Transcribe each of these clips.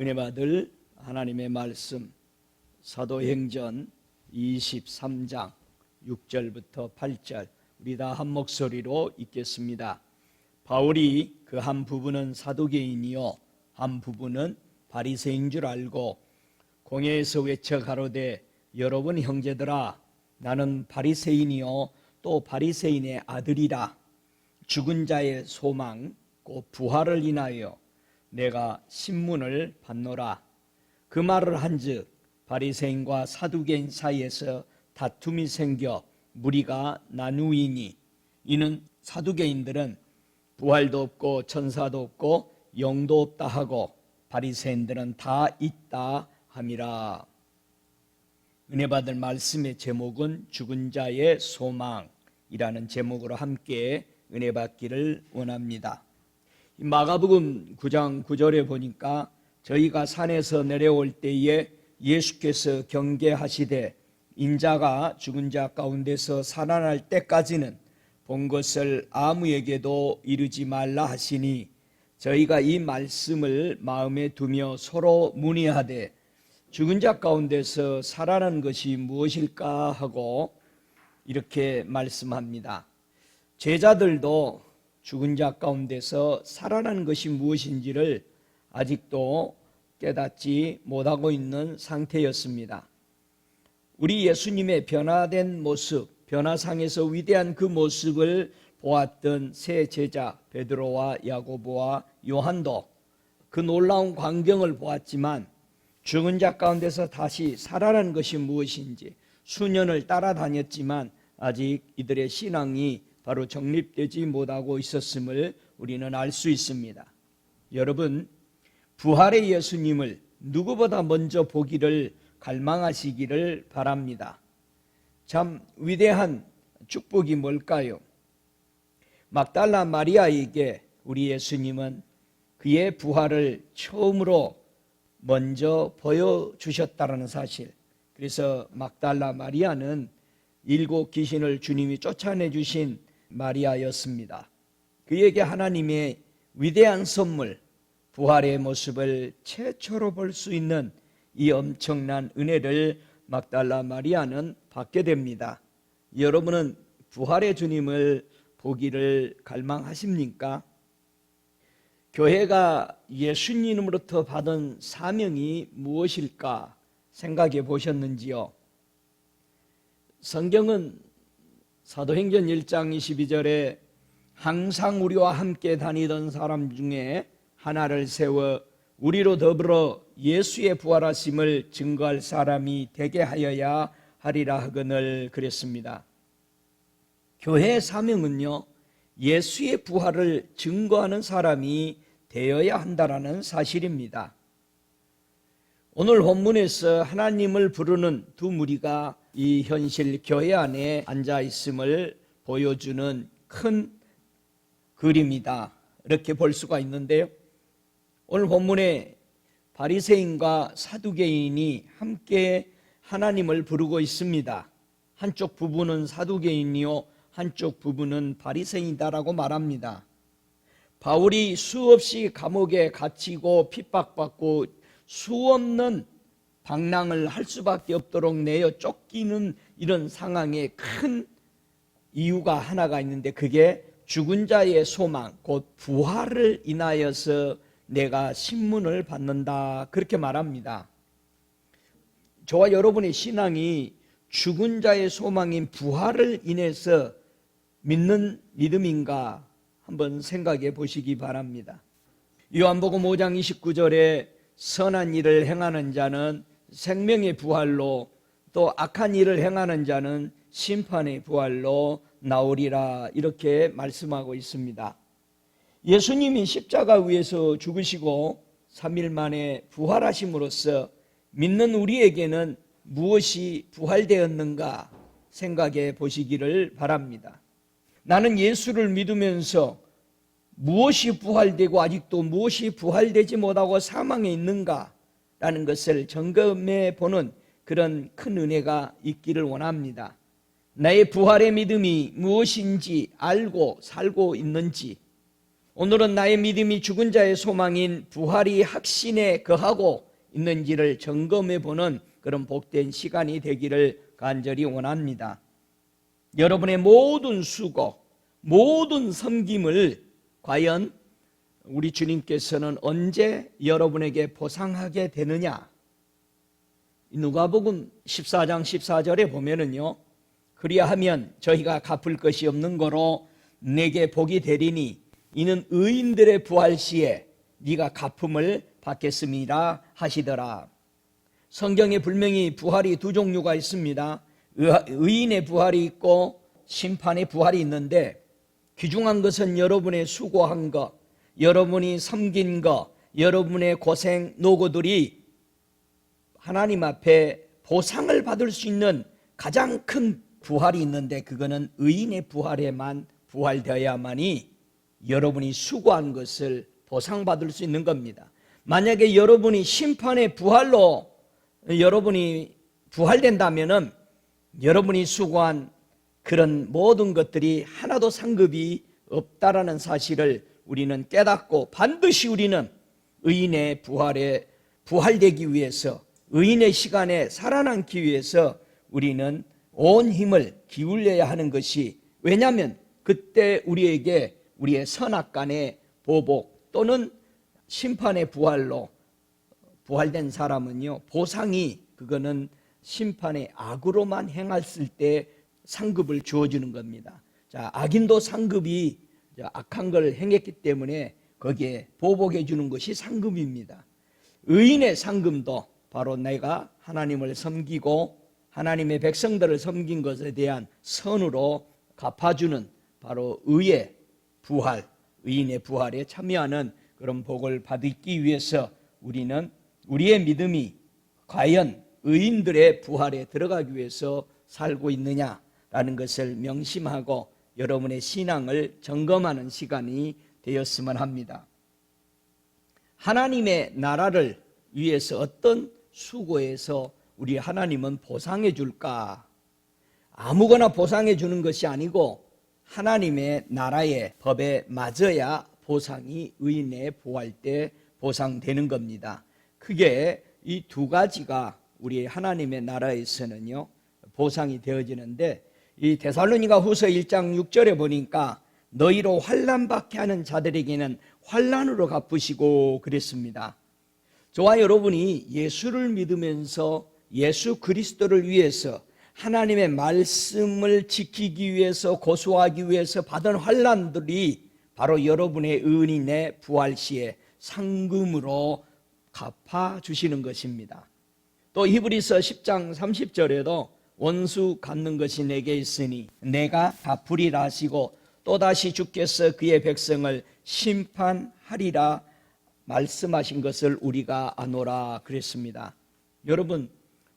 은혜 받을 하나님의 말씀 사도행전 23장 6절부터 8절 우리 다 한 목소리로 읽겠습니다. 바울이 그 한 부분은 사두개인이요 한 부분은 바리새인 줄 알고 공회에서 외쳐 가로되 여러분 형제들아 나는 바리새인이요 또 바리새인의 아들이라 죽은 자의 소망 곧 부활을 인하여 내가 신문을 받노라. 그 말을 한즉 바리새인과 사두개인 사이에서 다툼이 생겨 무리가 나누이니 이는 사두개인들은 부활도 없고 천사도 없고 영도 없다 하고 바리새인들은 다 있다 함이라. 은혜 받을 말씀의 제목은 죽은 자의 소망이라는 제목으로 함께 은혜 받기를 원합니다. 마가복음 9장 9절에 보니까 저희가 산에서 내려올 때에 예수께서 경계하시되 인자가 죽은 자 가운데서 살아날 때까지는 본 것을 아무에게도 이르지 말라 하시니 저희가 이 말씀을 마음에 두며 서로 문의하되 죽은 자 가운데서 살아난 것이 무엇일까 하고 이렇게 말씀합니다. 제자들도 죽은 자 가운데서 살아난 것이 무엇인지를 아직도 깨닫지 못하고 있는 상태였습니다. 우리 예수님의 변화된 모습, 변화상에서 위대한 그 모습을 보았던 세 제자 베드로와 야고보와 요한도 그 놀라운 광경을 보았지만 죽은 자 가운데서 다시 살아난 것이 무엇인지 수년을 따라다녔지만 아직 이들의 신앙이 바로 정립되지 못하고 있었음을 우리는 알 수 있습니다. 여러분, 부활의 예수님을 누구보다 먼저 보기를 갈망하시기를 바랍니다. 참 위대한 축복이 뭘까요? 막달라 마리아에게 우리 예수님은 그의 부활을 처음으로 먼저 보여주셨다는 사실. 그래서 막달라 마리아는 7 귀신을 주님이 쫓아내 주신 마리아였습니다. 그에게 하나님의 위대한 선물, 부활의 모습을 최초로 볼 수 있는 이 엄청난 은혜를 막달라 마리아는 받게 됩니다. 여러분은 부활의 주님을 보기를 갈망하십니까? 교회가 예수님으로부터 받은 사명이 무엇일까 생각해 보셨는지요? 성경은 사도행전 1장 22절에 항상 우리와 함께 다니던 사람 중에 하나를 세워 우리로 더불어 예수의 부활하심을 증거할 사람이 되게 하여야 하리라 하거늘 그랬습니다. 교회의 사명은요, 예수의 부활을 증거하는 사람이 되어야 한다라는 사실입니다. 오늘 본문에서 하나님을 부르는 두 무리가 이 현실 교회 안에 앉아 있음을 보여주는 큰 그림이다, 이렇게 볼 수가 있는데요. 오늘 본문에 바리새인과 사두개인이 함께 하나님을 부르고 있습니다. 한쪽 부부는 사두개인이요 한쪽 부부는 바리새인이다라고 말합니다. 바울이 수없이 감옥에 갇히고 핍박받고 수없는 방랑을 할 수밖에 없도록 내어 쫓기는 이런 상황에 큰 이유가 하나가 있는데 그게 죽은 자의 소망 곧 부활을 인하여서 내가 신문을 받는다, 그렇게 말합니다. 저와 여러분의 신앙이 죽은 자의 소망인 부활을 인해서 믿는 믿음인가 한번 생각해 보시기 바랍니다. 요한복음 5장 29절에 선한 일을 행하는 자는 생명의 부활로 또 악한 일을 행하는 자는 심판의 부활로 나오리라, 이렇게 말씀하고 있습니다. 예수님이 십자가 위에서 죽으시고 3일 만에 부활하심으로써 믿는 우리에게는 무엇이 부활되었는가 생각해 보시기를 바랍니다. 나는 예수를 믿으면서 무엇이 부활되고 아직도 무엇이 부활되지 못하고 사망에 있는가 라는 것을 점검해 보는 그런 큰 은혜가 있기를 원합니다. 나의 부활의 믿음이 무엇인지 알고 살고 있는지, 오늘은 나의 믿음이 죽은 자의 소망인 부활이 확신에 거하고 있는지를 점검해 보는 그런 복된 시간이 되기를 간절히 원합니다. 여러분의 모든 수고, 모든 섬김을 과연 우리 주님께서는 언제 여러분에게 보상하게 되느냐? 누가복음 14장 14절에 보면은요, 그리하면 저희가 갚을 것이 없는 거로 내게 복이 되리니 이는 의인들의 부활 시에 네가 갚음을 받겠음이라 하시더라. 성경에 분명히 부활이 두 종류가 있습니다. 의인의 부활이 있고 심판의 부활이 있는데, 귀중한 것은 여러분의 수고한 것, 여러분이 섬긴 것, 여러분의 고생 노고들이 하나님 앞에 보상을 받을 수 있는 가장 큰 부활이 있는데, 그거는 의인의 부활에만 부활되어야만이 여러분이 수고한 것을 보상받을 수 있는 겁니다. 만약에 여러분이 심판의 부활로 여러분이 부활된다면은 여러분이 수고한 그런 모든 것들이 하나도 상급이 없다라는 사실을 우리는 깨닫고, 반드시 우리는 의인의 부활에 부활되기 위해서, 의인의 시간에 살아남기 위해서 우리는 온 힘을 기울여야 하는 것이, 왜냐하면 그때 우리에게 우리의 선악간의 보복 또는 심판의 부활로 부활된 사람은요, 보상이 그거는 심판의 악으로만 행했을 때 상급을 주어주는 겁니다. 자, 악인도 상급이 악한 걸 행했기 때문에 거기에 보복해 주는 것이 상급입니다. 의인의 상급도 바로 내가 하나님을 섬기고 하나님의 백성들을 섬긴 것에 대한 선으로 갚아주는 바로 의의 부활, 의인의 부활에 참여하는 그런 복을 받기 위해서 우리는 우리의 믿음이 과연 의인들의 부활에 들어가기 위해서 살고 있느냐라는 것을 명심하고 여러분의 신앙을 점검하는 시간이 되었으면 합니다. 하나님의 나라를 위해서 어떤 수고에서 우리 하나님은 보상해 줄까? 아무거나 보상해 주는 것이 아니고 하나님의 나라의 법에 맞아야 보상이 의인의 부활 때 보상되는 겁니다. 크게 이 두 가지가 우리 하나님의 나라에서는요 보상이 되어지는데, 이 데살로니가 후서 1장 6절에 보니까 너희로 환난 받게 하는 자들에게는 환난으로 갚으시고 그랬습니다. 저와 여러분이 예수를 믿으면서 예수 그리스도를 위해서 하나님의 말씀을 지키기 위해서 고수하기 위해서 받은 환난들이 바로 여러분의 의인의 부활 시에 상금으로 갚아주시는 것입니다. 또 히브리서 10장 30절에도 원수 갚는 것이 내게 있으니 내가 갚으리라 하시고 또다시 주께서 그의 백성을 심판하리라 말씀하신 것을 우리가 아노라 그랬습니다. 여러분,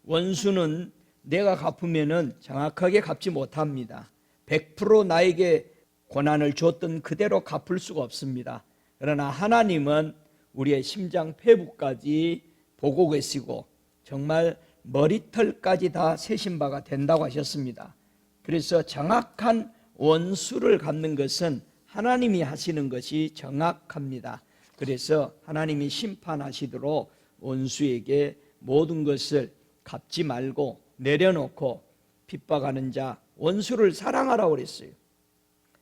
원수는 내가 갚으면은 정확하게 갚지 못합니다. 100% 나에게 고난을 줬던 그대로 갚을 수가 없습니다. 그러나 하나님은 우리의 심장 폐부까지 보고 계시고 정말 머리털까지 다 세신 바가 된다고 하셨습니다. 그래서 정확한 원수를 갚는 것은 하나님이 하시는 것이 정확합니다. 그래서 하나님이 심판하시도록 원수에게 모든 것을 갚지 말고 내려놓고 핍박하는 자, 원수를 사랑하라고 그랬어요.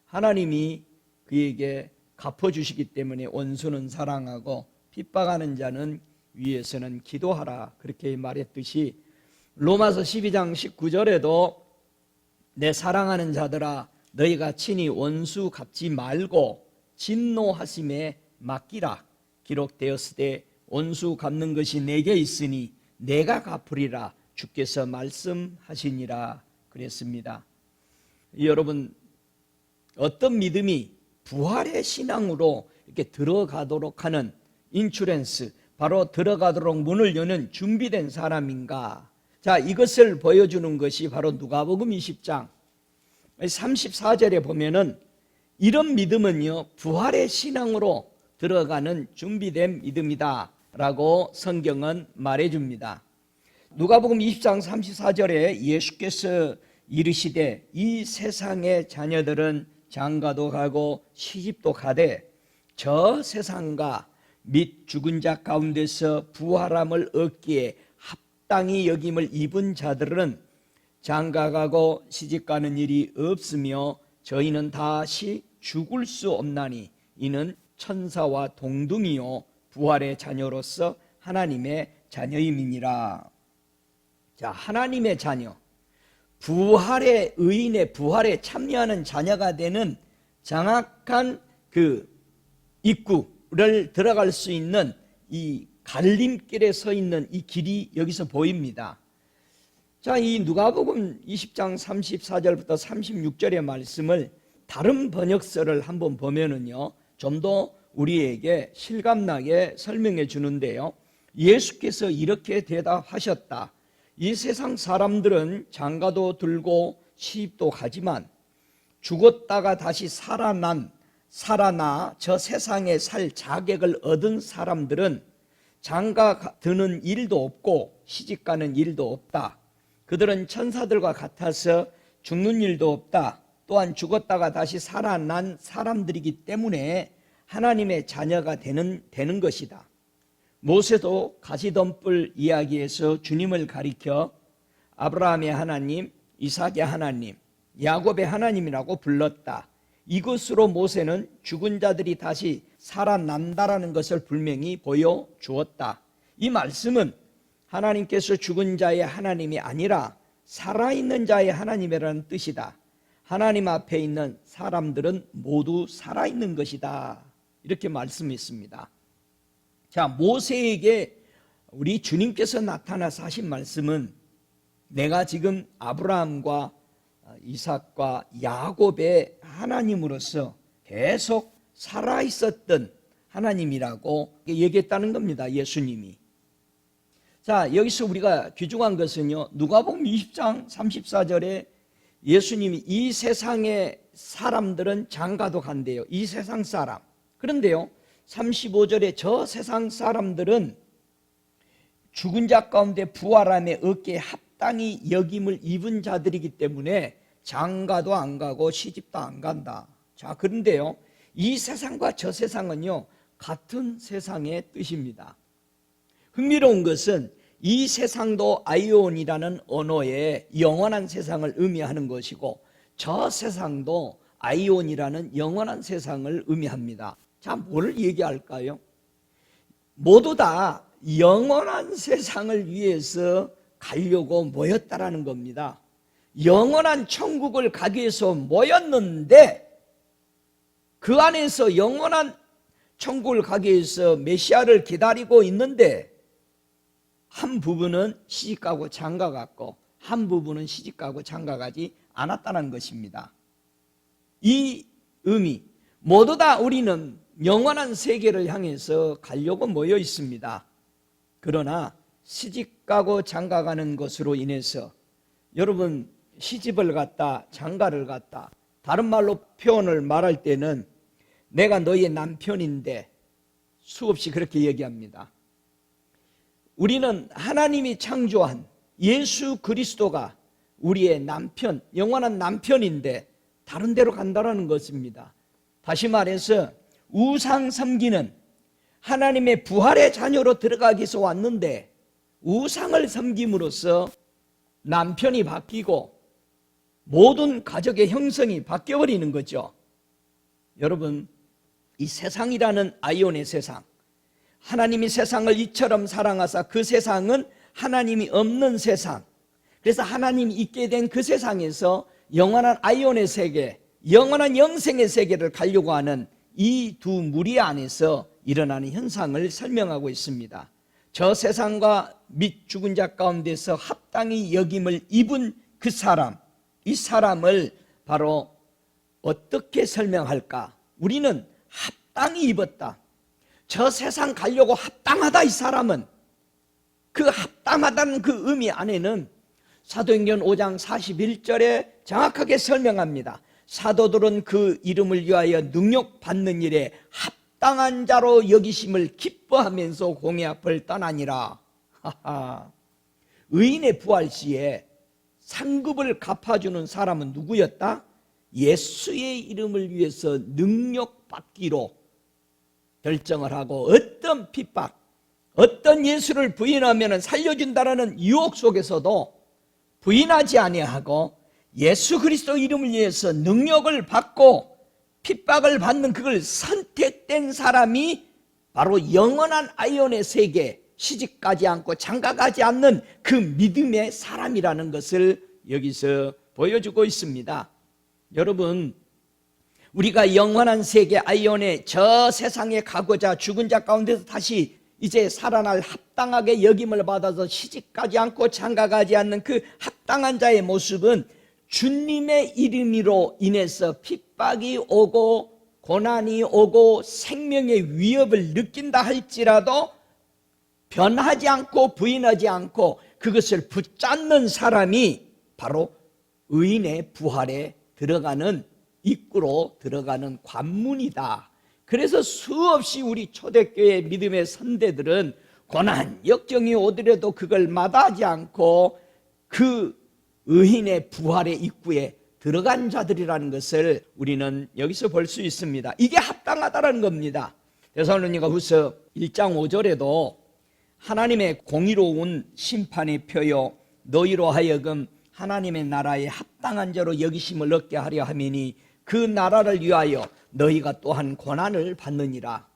하나님이 그에게 갚아주시기 때문에 원수는 사랑하고 핍박하는 자는 위에서는 기도하라, 그렇게 말했듯이 로마서 12장 19절에도 내 사랑하는 자들아 너희가 친히 원수 갚지 말고 진노하심에 맡기라 기록되었을 때 원수 갚는 것이 내게 있으니 내가 갚으리라 주께서 말씀하시니라 그랬습니다. 여러분, 어떤 믿음이 부활의 신앙으로 이렇게 들어가도록 하는 인슈런스, 바로 들어가도록 문을 여는 준비된 사람인가? 자, 이것을 보여주는 것이 바로 누가복음 20장 34절에 보면은 이런 믿음은요 부활의 신앙으로 들어가는 준비된 믿음이다 라고 성경은 말해줍니다. 누가복음 20장 34절에 예수께서 이르시되 이 세상의 자녀들은 장가도 가고 시집도 가되 저 세상과 및 죽은 자 가운데서 부활함을 얻기에 합당히 여김을 입은 자들은 장가가고 시집가는 일이 없으며 저희는 다시 죽을 수 없나니 이는 천사와 동등이요 부활의 자녀로서 하나님의 자녀임이니라. 자, 하나님의 자녀, 부활의 의인의 부활에 참여하는 자녀가 되는 정확한 그 입구를 들어갈 수 있는 이 갈림길에 서 있는 이 길이 여기서 보입니다. 자, 이 누가복음 20장 34절부터 36절의 말씀을 다른 번역서를 한번 보면은요, 좀 더 우리에게 실감나게 설명해 주는데요. 예수께서 이렇게 대답하셨다. 이 세상 사람들은 장가도 들고 시집도 가지만 죽었다가 다시 살아나 저 세상에 살 자격을 얻은 사람들은 장가 드는 일도 없고 시집 가는 일도 없다. 그들은 천사들과 같아서 죽는 일도 없다. 또한 죽었다가 다시 살아난 사람들이기 때문에 하나님의 자녀가 되는 것이다. 모세도 가시덤불 이야기에서 주님을 가리켜 아브라함의 하나님, 이삭의 하나님, 야곱의 하나님이라고 불렀다. 이것으로 모세는 죽은 자들이 다시 살아난다라는 것을 분명히 보여주었다. 이 말씀은 하나님께서 죽은 자의 하나님이 아니라 살아있는 자의 하나님이라는 뜻이다. 하나님 앞에 있는 사람들은 모두 살아있는 것이다. 이렇게 말씀했습니다. 자, 모세에게 우리 주님께서 나타나서 하신 말씀은 내가 지금 아브라함과 이삭과 야곱의 하나님으로서 계속 살아있었던 하나님이라고 얘기했다는 겁니다. 예수님이. 자, 여기서 우리가 귀중한 것은요, 누가복음 20장 34절에 예수님이 이 세상의 사람들은 장가도 간대요. 이 세상 사람. 그런데요, 35절에 저 세상 사람들은 죽은 자 가운데 부활함에 얻기에 합당히 여김을 입은 자들이기 때문에 장가도 안 가고 시집도 안 간다. 자, 그런데요, 이 세상과 저 세상은요, 같은 세상의 뜻입니다. 흥미로운 것은 이 세상도 아이온이라는 언어의 영원한 세상을 의미하는 것이고 저 세상도 아이온이라는 영원한 세상을 의미합니다. 자, 뭘 얘기할까요? 모두 다 영원한 세상을 위해서 가려고 모였다라는 겁니다. 영원한 천국을 가기 위해서 모였는데 그 안에서 영원한 천국을 가기 위해서 메시아를 기다리고 있는데 한 부분은 시집가고 장가갔고 한 부분은 시집가고 장가가지 않았다는 것입니다. 이 의미, 모두 다 우리는 영원한 세계를 향해서 가려고 모여 있습니다. 그러나 시집가고 장가가는 것으로 인해서 여러분, 시집을 갔다 장가를 갔다, 다른 말로 표현을 말할 때는 내가 너의 남편인데 수없이 그렇게 얘기합니다. 우리는 하나님이 창조한 예수 그리스도가 우리의 남편, 영원한 남편인데 다른 데로 간다는 것입니다. 다시 말해서 우상 섬기는 하나님의 부활의 자녀로 들어가기 위해서 왔는데 우상을 섬김으로써 남편이 바뀌고 모든 가족의 형성이 바뀌어버리는 거죠. 여러분, 이 세상이라는 아이온의 세상, 하나님이 세상을 이처럼 사랑하사 그 세상은 하나님이 없는 세상, 그래서 하나님이 있게 된 그 세상에서 영원한 아이온의 세계, 영원한 영생의 세계를 가려고 하는 이 두 무리 안에서 일어나는 현상을 설명하고 있습니다. 저 세상과 및 죽은 자 가운데서 합당히 여김을 입은 그 사람, 이 사람을 바로 어떻게 설명할까? 우리는 합당히 입었다. 저 세상 가려고 합당하다. 이 사람은 그 합당하다는 그 의미 안에는 사도행전 5장 41절에 정확하게 설명합니다. 사도들은 그 이름을 위하여 능력받는 일에 합당한 자로 여기심을 기뻐하면서 공의 앞을 떠나니라. 의인의 부활 시에 상급을 갚아주는 사람은 누구였다? 예수의 이름을 위해서 능력받기로 결정을 하고 어떤 핍박, 어떤 예수를 부인하면 살려준다라는 유혹 속에서도 부인하지 아니하고 예수 그리스도 이름을 위해서 능력을 받고 핍박을 받는 그걸 선택된 사람이 바로 영원한 아이온의 세계, 시집가지 않고 장가가지 않는 그 믿음의 사람이라는 것을 여기서 보여주고 있습니다. 여러분, 우리가 영원한 세계 아이온의 저 세상에 가고자 죽은 자 가운데서 다시 이제 살아날 합당하게 여김을 받아서 시집가지 않고 장가가지 않는 그 합당한 자의 모습은 주님의 이름으로 인해서 핍박이 오고 고난이 오고 생명의 위협을 느낀다 할지라도 변하지 않고 부인하지 않고 그것을 붙잡는 사람이 바로 의인의 부활에 들어가는 입구로 들어가는 관문이다. 그래서 수없이 우리 초대교회 믿음의 선대들은 고난, 역정이 오더라도 그걸 마다하지 않고 그 의인의 부활의 입구에 들어간 자들이라는 것을 우리는 여기서 볼 수 있습니다. 이게 합당하다는 겁니다. 데살로니가후서 1장 5절에도 하나님의 공의로운 심판의 표요 너희로 하여금 하나님의 나라에 합당한 자로 여기심을 얻게 하려 함이니 그 나라를 위하여 너희가 또한 고난을 받느니라.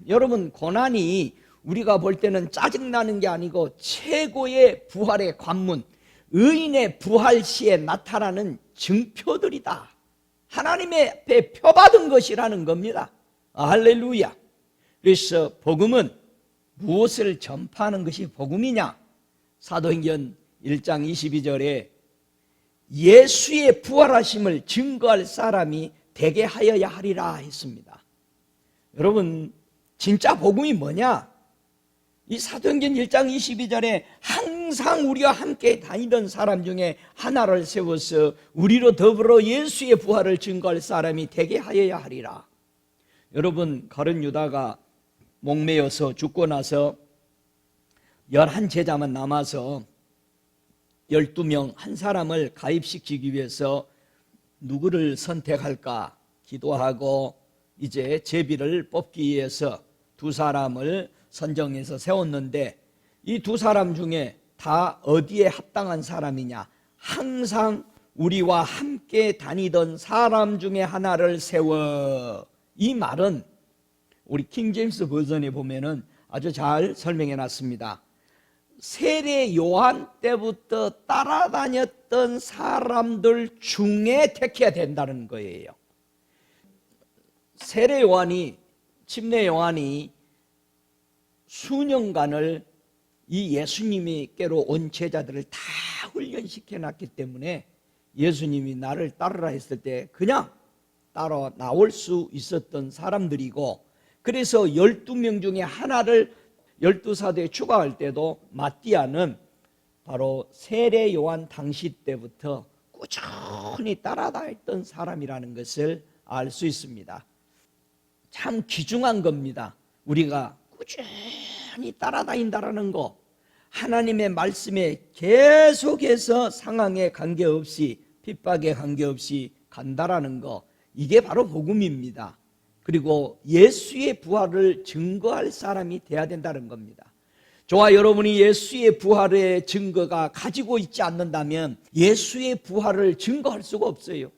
여러분, 고난이 우리가 볼 때는 짜증나는 게 아니고 최고의 부활의 관문, 의인의 부활 시에 나타나는 증표들이다. 하나님의 앞에 표받은 것이라는 겁니다. 할렐루야. 그래서 복음은 무엇을 전파하는 것이 복음이냐? 사도행전 1장 22절에 예수의 부활하심을 증거할 사람이 되게 하여야 하리라 했습니다. 여러분, 진짜 복음이 뭐냐? 이 사도행전 1장 22절에 항상 우리와 함께 다니던 사람 중에 하나를 세워서 우리로 더불어 예수의 부활을 증거할 사람이 되게 하여야 하리라. 여러분, 가룟 유다가 목매여서 죽고 나서 11제자만 남아서 12명 한 사람을 가입시키기 위해서 누구를 선택할까 기도하고 이제 제비를 뽑기 위해서 두 사람을 선정해서 세웠는데 이 두 사람 중에 다 어디에 합당한 사람이냐? 항상 우리와 함께 다니던 사람 중에 하나를 세워. 이 말은 우리 킹제임스 버전에 보면은 아주 잘 설명해 놨습니다. 세례 요한 때부터 따라다녔던 사람들 중에 택해야 된다는 거예요. 세례 요한이, 침례 요한이 수년간을 이 예수님께로 온 제자들을 다 훈련시켜 놨기 때문에 예수님이 나를 따르라 했을 때 그냥 따라 나올 수 있었던 사람들이고, 그래서 12명 중에 하나를 12사도에 추가할 때도 마띠아는 바로 세례 요한 당시 때부터 꾸준히 따라다녔던 사람이라는 것을 알 수 있습니다. 참 귀중한 겁니다. 우리가 꾸준히 따라다닌다라는 거, 하나님의 말씀에 계속해서 상황에 관계없이 핍박에 관계없이 간다라는 거, 이게 바로 복음입니다. 그리고 예수의 부활을 증거할 사람이 돼야 된다는 겁니다. 저와 여러분이 예수의 부활의 증거가 가지고 있지 않는다면 예수의 부활을 증거할 수가 없어요.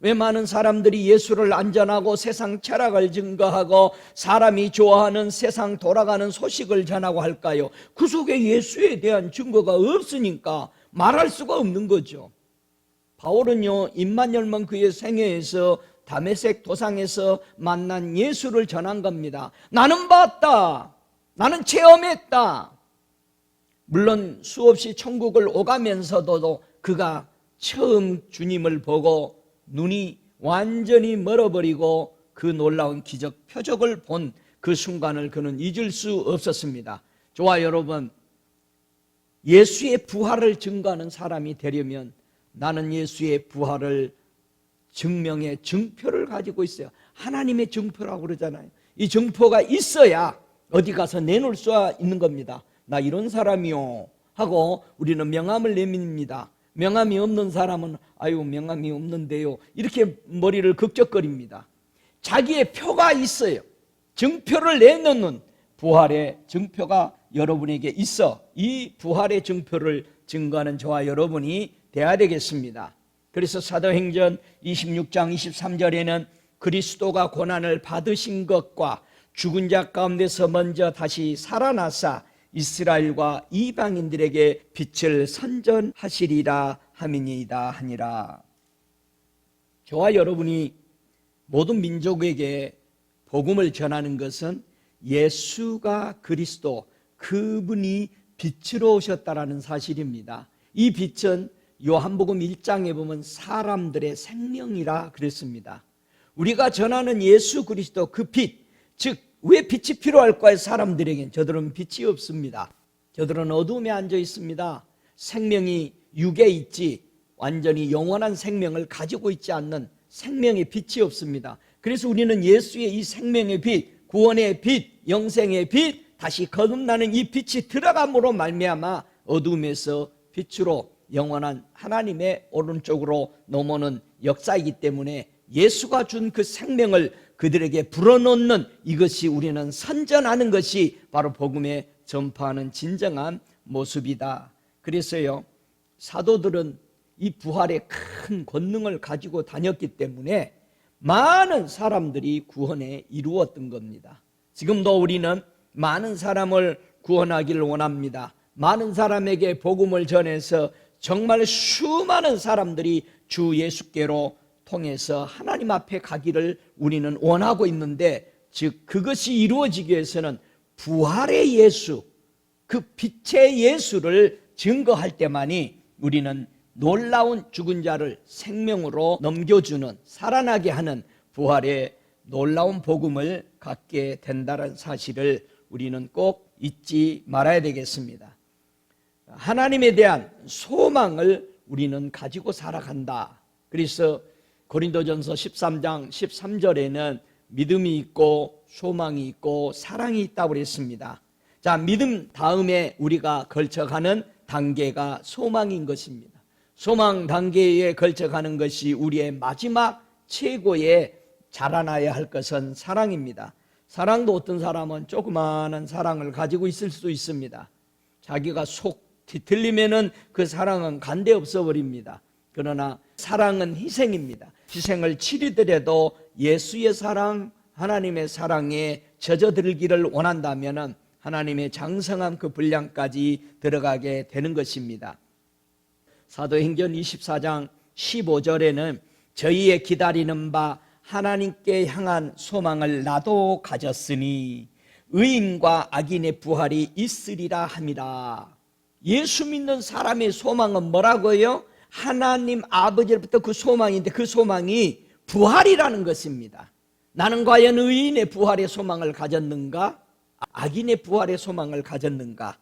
왜 많은 사람들이 예수를 안전하고 세상 철학을 증거하고 사람이 좋아하는 세상 돌아가는 소식을 전하고 할까요? 그 속에 예수에 대한 증거가 없으니까 말할 수가 없는 거죠. 바울은요, 임마누엘 그의 생애에서 다메섹 도상에서 만난 예수를 전한 겁니다. 나는 봤다. 나는 체험했다. 물론 수없이 천국을 오가면서도 그가 처음 주님을 보고 눈이 완전히 멀어버리고 그 놀라운 기적 표적을 본 그 순간을 그는 잊을 수 없었습니다. 저와 여러분, 예수의 부활을 증거하는 사람이 되려면 나는 예수의 부활을 증명의 증표를 가지고 있어요. 하나님의 증표라고 그러잖아요. 이 증표가 있어야 어디 가서 내놓을 수 있는 겁니다. 나 이런 사람이요 하고 우리는 명함을 내밉니다. 명함이 없는 사람은 아유 명함이 없는데요 이렇게 머리를 극적거립니다. 자기의 표가 있어요. 증표를 내놓는 부활의 증표가 여러분에게 있어 이 부활의 증표를 증거하는 저와 여러분이 되어야 되겠습니다. 그래서 사도행전 26장 23절에는 그리스도가 고난을 받으신 것과 죽은 자 가운데서 먼저 다시 살아나사 이스라엘과 이방인들에게 빛을 선전하시리라 함이니이다 하니라. 저와 여러분이 모든 민족에게 복음을 전하는 것은 예수가 그리스도, 그분이 빛으로 오셨다라는 사실입니다. 이 빛은 요한복음 1장에 보면 사람들의 생명이라 그랬습니다. 우리가 전하는 예수 그리스도 그 빛, 즉 왜 빛이 필요할까요? 사람들에겐. 저들은 빛이 없습니다. 저들은 어둠에 앉아 있습니다. 생명이 육에 있지 완전히 영원한 생명을 가지고 있지 않는 생명의 빛이 없습니다. 그래서 우리는 예수의 이 생명의 빛, 구원의 빛, 영생의 빛, 다시 거듭나는 이 빛이 들어감으로 말미암아 어둠에서 빛으로 영원한 하나님의 오른쪽으로 넘어오는 역사이기 때문에 예수가 준 그 생명을 그들에게 불어넣는 이것이 우리는 선전하는 것이 바로 복음에 전파하는 진정한 모습이다. 그래서요, 사도들은 이 부활의 큰 권능을 가지고 다녔기 때문에 많은 사람들이 구원에 이루었던 겁니다. 지금도 우리는 많은 사람을 구원하기를 원합니다. 많은 사람에게 복음을 전해서 정말 수많은 사람들이 주 예수께로 통해서 하나님 앞에 가기를 우리는 원하고 있는데, 즉 그것이 이루어지기 위해서는 부활의 예수, 그 빛의 예수를 증거할 때만이 우리는 놀라운 죽은 자를 생명으로 넘겨주는, 살아나게 하는 부활의 놀라운 복음을 갖게 된다는 사실을 우리는 꼭 잊지 말아야 되겠습니다. 하나님에 대한 소망을 우리는 가지고 살아간다. 그래서 고린도전서 13장 13절에는 믿음이 있고 소망이 있고 사랑이 있다고 그랬습니다. 자, 믿음 다음에 우리가 걸쳐가는 단계가 소망인 것입니다. 소망 단계에 걸쳐가는 것이 우리의 마지막 최고의 자라나야 할 것은 사랑입니다. 사랑도 어떤 사람은 조그마한 사랑을 가지고 있을 수 있습니다. 자기가 속 뒤틀리면은 그 사랑은 간데 없어버립니다. 그러나 사랑은 희생입니다. 희생을 치르더라도 예수의 사랑, 하나님의 사랑에 젖어들기를 원한다면 하나님의 장성한 그 분량까지 들어가게 되는 것입니다. 사도행전 24장 15절에는 저희의 기다리는 바 하나님께 향한 소망을 나도 가졌으니 의인과 악인의 부활이 있으리라 함이라. 예수 믿는 사람의 소망은 뭐라고요? 하나님 아버지로부터 그 소망인데 그 소망이 부활이라는 것입니다. 나는 과연 의인의 부활의 소망을 가졌는가? 악인의 부활의 소망을 가졌는가?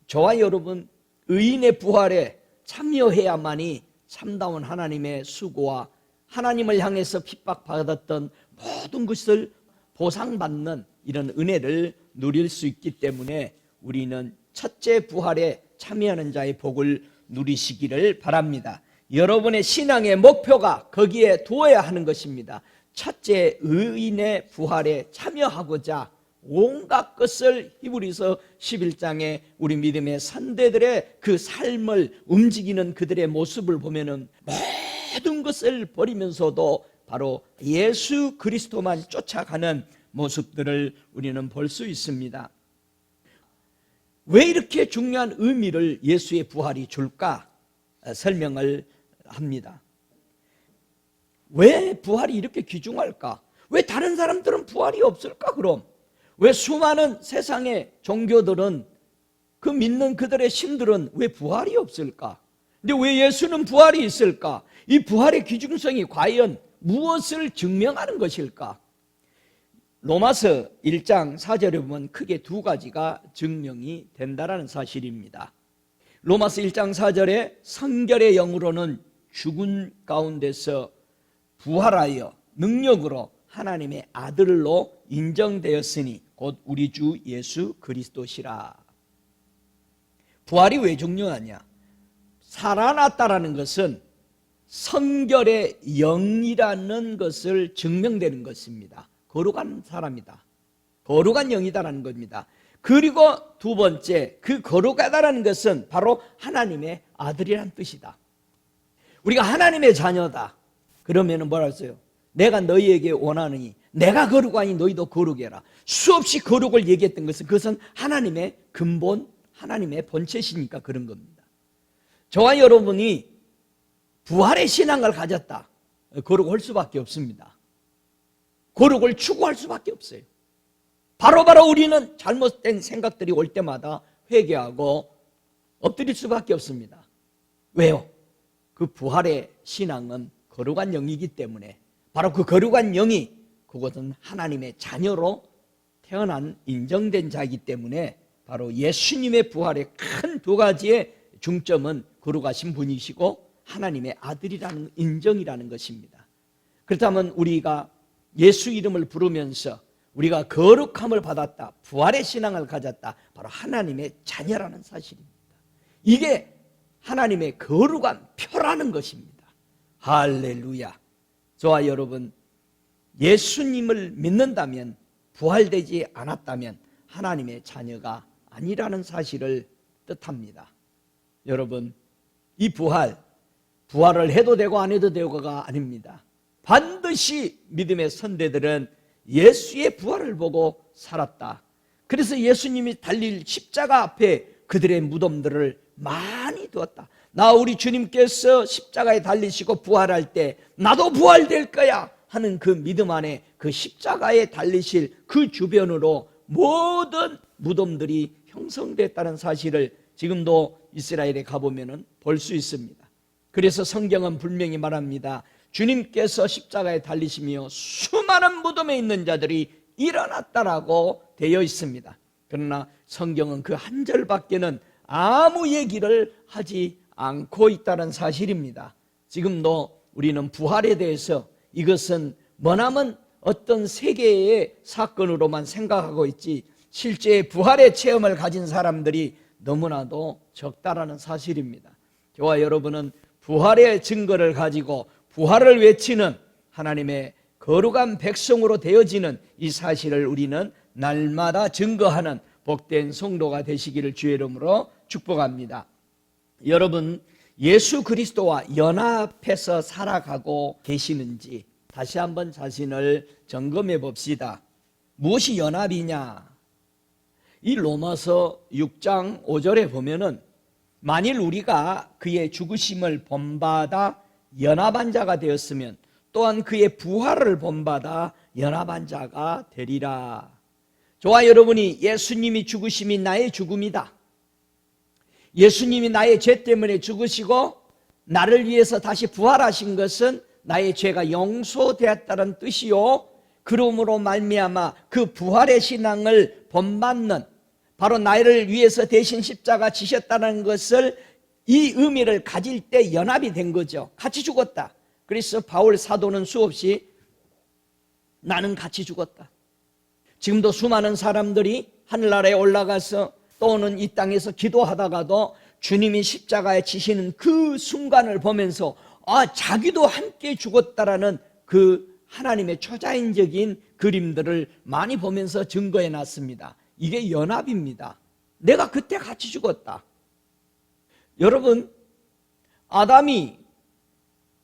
저와 여러분, 의인의 부활에 참여해야만이 참다운 하나님의 수고와 하나님을 향해서 핍박받았던 모든 것을 보상받는 이런 은혜를 누릴 수 있기 때문에 우리는 첫째 부활에 참여하는 자의 복을 누리시기를 바랍니다. 여러분의 신앙의 목표가 거기에 두어야 하는 것입니다. 첫째, 의인의 부활에 참여하고자 온갖 것을, 히브리서 11장에 우리 믿음의 선대들의 그 삶을 움직이는 그들의 모습을 보면은 모든 것을 버리면서도 바로 예수 그리스도만 쫓아가는 모습들을 우리는 볼 수 있습니다. 왜 이렇게 중요한 의미를 예수의 부활이 줄까? 설명을 합니다. 왜 부활이 이렇게 귀중할까? 왜 다른 사람들은 부활이 없을까? 그럼 왜 수많은 세상의 종교들은, 그 믿는 그들의 신들은 왜 부활이 없을까? 근데 왜 예수는 부활이 있을까? 이 부활의 귀중성이 과연 무엇을 증명하는 것일까? 로마서 1장 4절에 보면 크게 두 가지가 증명이 된다는 사실입니다. 로마서 1장 4절에 성결의 영으로는 죽은 가운데서 부활하여 능력으로 하나님의 아들로 인정되었으니 곧 우리 주 예수 그리스도시라. 부활이 왜 중요하냐? 살아났다라는 것은 성결의 영이라는 것을 증명되는 것입니다. 거룩한 사람이다. 거룩한 영이다라는 겁니다. 그리고 두 번째, 그 거룩하다라는 것은 바로 하나님의 아들이란 뜻이다. 우리가 하나님의 자녀다. 그러면 뭐라 했어요? 내가 너희에게 원하느니 내가 거룩하니 너희도 거룩해라. 수없이 거룩을 얘기했던 것은 그것은 하나님의 근본, 하나님의 본체시니까 그런 겁니다. 저와 여러분이 부활의 신앙을 가졌다. 거룩할 수밖에 없습니다. 거룩을 추구할 수밖에 없어요. 바로바로 우리는 잘못된 생각들이 올 때마다 회개하고 엎드릴 수밖에 없습니다. 왜요? 그 부활의 신앙은 거룩한 영이기 때문에 바로 그 거룩한 영이 그것은 하나님의 자녀로 태어난 인정된 자이기 때문에 바로 예수님의 부활의 큰 두 가지의 중점은 거룩하신 분이시고 하나님의 아들이라는 인정이라는 것입니다. 그렇다면 우리가 예수 이름을 부르면서 우리가 거룩함을 받았다, 부활의 신앙을 가졌다, 바로 하나님의 자녀라는 사실입니다. 이게 하나님의 거룩한 표라는 것입니다. 할렐루야. 저와 여러분, 예수님을 믿는다면, 부활되지 않았다면 하나님의 자녀가 아니라는 사실을 뜻합니다. 여러분, 이 부활을 해도 되고 안 해도 되고가 아닙니다. 반드시 믿음의 선대들은 예수의 부활을 보고 살았다. 그래서 예수님이 달릴 십자가 앞에 그들의 무덤들을 많이 두었다. 우리 주님께서 십자가에 달리시고 부활할 때 나도 부활될 거야 하는 그 믿음 안에 그 십자가에 달리실 그 주변으로 모든 무덤들이 형성됐다는 사실을 지금도 이스라엘에 가보면 볼 수 있습니다. 그래서 성경은 분명히 말합니다. 주님께서 십자가에 달리시며 수많은 무덤에 있는 자들이 일어났다라고 되어 있습니다. 그러나 성경은 그 한 절밖에는 아무 얘기를 하지 않고 있다는 사실입니다. 지금도 우리는 부활에 대해서 이것은 머나먼 어떤 세계의 사건으로만 생각하고 있지 실제 부활의 체험을 가진 사람들이 너무나도 적다라는 사실입니다. 저와 여러분은 부활의 증거를 가지고 부활을 외치는 하나님의 거룩한 백성으로 되어지는 이 사실을 우리는 날마다 증거하는 복된 성도가 되시기를 주의 이름으로 축복합니다. 여러분, 예수 그리스도와 연합해서 살아가고 계시는지 다시 한번 자신을 점검해 봅시다. 무엇이 연합이냐? 이 로마서 6장 5절에 보면은 만일 우리가 그의 죽으심을 본받아 연합한 자가 되었으면 또한 그의 부활을 본받아 연합한 자가 되리라. 저와 여러분이 예수님이 죽으심이 나의 죽음이다. 예수님이 나의 죄 때문에 죽으시고 나를 위해서 다시 부활하신 것은 나의 죄가 용서되었다는 뜻이요, 그러므로 말미암아 그 부활의 신앙을 본받는, 바로 나를 위해서 대신 십자가 지셨다는 것을, 이 의미를 가질 때 연합이 된 거죠. 같이 죽었다. 그래서 바울 사도는 수없이 나는 같이 죽었다. 지금도 수많은 사람들이 하늘나라에 올라가서 또는 이 땅에서 기도하다가도 주님이 십자가에 지시는 그 순간을 보면서 자기도 함께 죽었다라는 그 하나님의 초자연적인 그림들을 많이 보면서 증거해 놨습니다. 이게 연합입니다. 내가 그때 같이 죽었다. 여러분, 아담이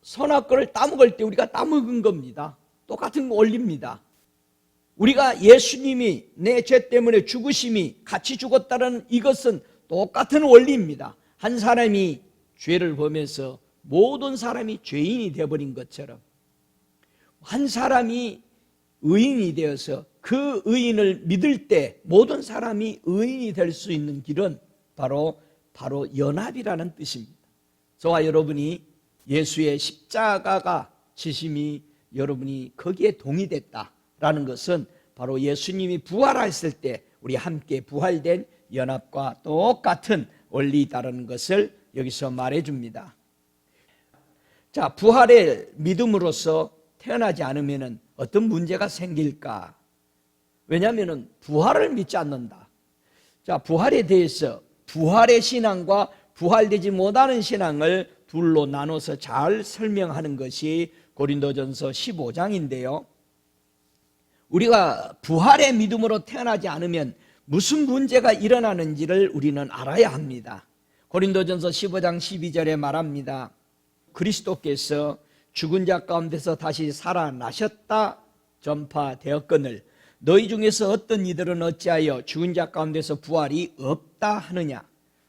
선악과를 따먹을 때 우리가 따먹은 겁니다. 똑같은 원리입니다. 우리가 예수님이 내 죄 때문에 죽으심이 같이 죽었다는 이것은 똑같은 원리입니다. 한 사람이 죄를 범해서 모든 사람이 죄인이 되어버린 것처럼 한 사람이 의인이 되어서 그 의인을 믿을 때 모든 사람이 의인이 될 수 있는 길은 바로 연합이라는 뜻입니다. 저와 여러분이 예수의 십자가가 지심이 여러분이 거기에 동의됐다라는 것은 바로 예수님이 부활했을 때 우리 함께 부활된 연합과 똑같은 원리다라는 것을 여기서 말해줍니다. 자, 부활의 믿음으로서 태어나지 않으면 어떤 문제가 생길까? 왜냐하면 부활을 믿지 않는다. 자, 부활에 대해서 부활의 신앙과 부활되지 못하는 신앙을 둘로 나눠서 잘 설명하는 것이 고린도전서 15장인데요. 우리가 부활의 믿음으로 태어나지 않으면 무슨 문제가 일어나는지를 우리는 알아야 합니다. 고린도전서 15장 12절에 말합니다. 그리스도께서 죽은 자 가운데서 다시 살아나셨다 전파되었거늘 너희 중에서 어떤 이들은 어찌하여 죽은 자 가운데서 부활이 없다 하느냐.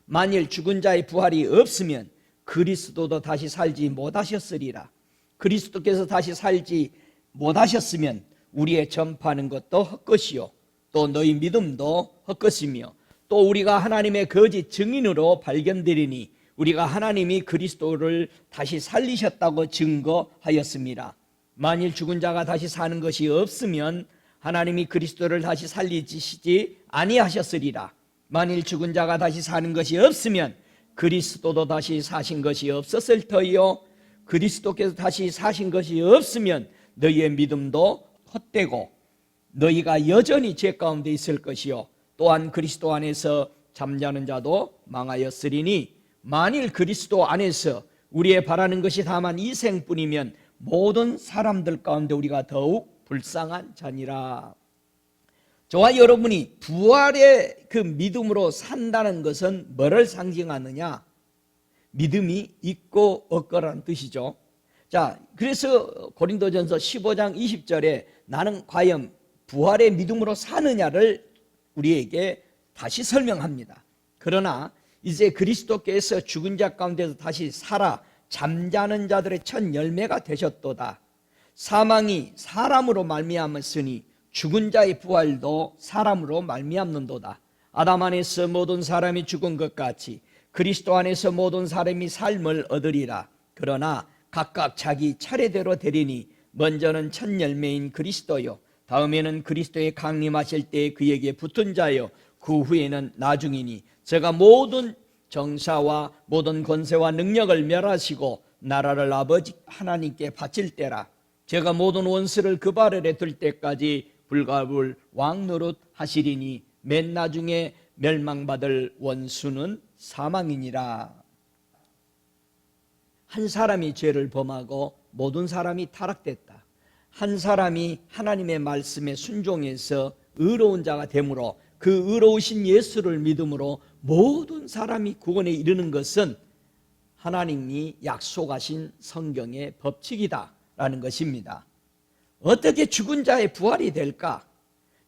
만일 죽은 자의 부활이 없으면 그리스도도 다시 살지 못하셨으리라. 그리스도께서 다시 살지 못하셨으면 우리의 전파하는 것도 헛것이요 또 너희 믿음도 헛것이며 또 우리가 하나님의 거짓 증인으로 발견되리니 우리가 하나님이 그리스도를 다시 살리셨다고 증거하였습니다. 만일 죽은 자가 다시 사는 것이 없으면 하나님이 그리스도를 다시 살리시지 아니하셨으리라. 만일 죽은 자가 다시 사는 것이 없으면 그리스도도 다시 사신 것이 없었을 터이요 그리스도께서 다시 사신 것이 없으면 너희의 믿음도 헛되고 너희가 여전히 죄 가운데 있을 것이요 또한 그리스도 안에서 잠자는 자도 망하였으리니 만일 그리스도 안에서 우리의 바라는 것이 다만 이 생뿐이면 모든 사람들 가운데 우리가 더욱 불쌍한 자니라. 저와 여러분이 부활의 그 믿음으로 산다는 것은 뭐를 상징하느냐? 믿음이 있고 없고라는 뜻이죠. 자, 그래서 고린도전서 15장 20절에 나는 과연 부활의 믿음으로 사느냐를 우리에게 다시 설명합니다. 그러나 이제 그리스도께서 죽은 자 가운데서 다시 살아 잠자는 자들의 첫 열매가 되셨도다. 사망이 사람으로 말미암았으니 죽은 자의 부활도 사람으로 말미암는도다. 아담 안에서 모든 사람이 죽은 것 같이 그리스도 안에서 모든 사람이 삶을 얻으리라. 그러나 각각 자기 차례대로 되리니 먼저는 첫 열매인 그리스도요 다음에는 그리스도의 강림하실 때 그에게 붙은 자요 그 후에는 나중이니 제가 모든 정사와 모든 권세와 능력을 멸하시고 나라를 아버지 하나님께 바칠 때라. 제가 모든 원수를 그 발 아래 둘 때까지 불가불 왕노릇 하시리니 맨 나중에 멸망받을 원수는 사망이니라. 한 사람이 죄를 범하고 모든 사람이 타락됐다. 한 사람이 하나님의 말씀에 순종해서 의로운 자가 되므로 그 의로우신 예수를 믿음으로 모든 사람이 구원에 이르는 것은 하나님이 약속하신 성경의 법칙이다라는 것입니다. 어떻게 죽은 자의 부활이 될까?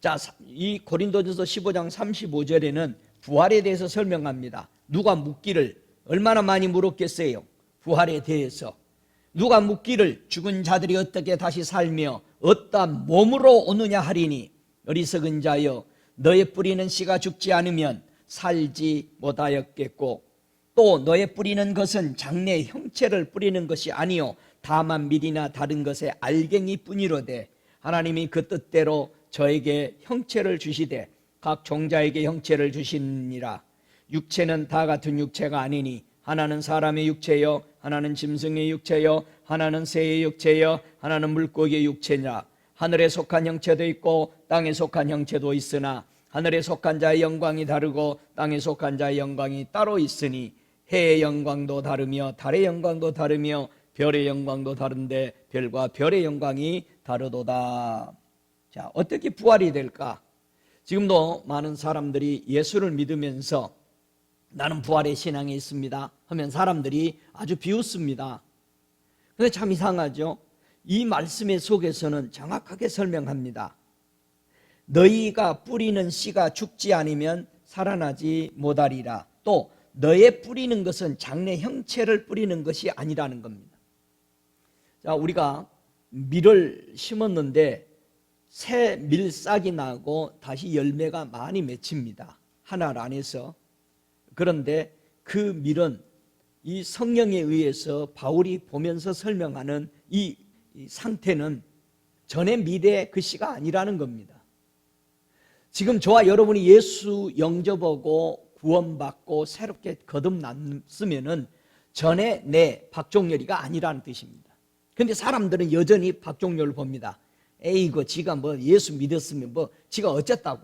자, 이 고린도전서 15장 35절에는 부활에 대해서 설명합니다. 누가 묻기를 얼마나 많이 물었겠어요? 부활에 대해서 누가 묻기를 죽은 자들이 어떻게 다시 살며 어떠한 몸으로 오느냐 하리니 어리석은 자여 너의 뿌리는 씨가 죽지 않으면 살지 못하였겠고 또 너의 뿌리는 것은 장래 형체를 뿌리는 것이 아니요 다만 밀이나 다른 것의 알갱이 뿐이로되 하나님이 그 뜻대로 저에게 형체를 주시되 각 종자에게 형체를 주시니라. 육체는 다 같은 육체가 아니니 하나는 사람의 육체요 하나는 짐승의 육체요 하나는 새의 육체요 하나는 물고기의 육체냐. 하늘에 속한 형체도 있고 땅에 속한 형체도 있으나 하늘에 속한 자의 영광이 다르고 땅에 속한 자의 영광이 따로 있으니 해의 영광도 다르며 달의 영광도 다르며 별의 영광도 다른데 별과 별의 영광이 다르도다. 자, 어떻게 부활이 될까? 지금도 많은 사람들이 예수를 믿으면서 나는 부활의 신앙이 있습니다 하면 사람들이 아주 비웃습니다. 그런데 참 이상하죠. 이 말씀의 속에서는 정확하게 설명합니다. 너희가 뿌리는 씨가 죽지 않으면 살아나지 못하리라. 또 너의 뿌리는 것은 장래 형체를 뿌리는 것이 아니라는 겁니다. 자, 우리가 밀을 심었는데 새 밀싹이 나고 다시 열매가 많이 맺힙니다. 한 알 안에서. 그런데 그 밀은 이 성령에 의해서 바울이 보면서 설명하는 이 상태는 전의 미래의 그 씨가 아니라는 겁니다. 지금 저와 여러분이 예수 영접하고 구원받고 새롭게 거듭났으면은 전에 내 박종렬이가 아니라는 뜻입니다. 그런데 사람들은 여전히 박종렬을 봅니다. 에이고 지가 뭐 예수 믿었으면 뭐 지가 어쨌다고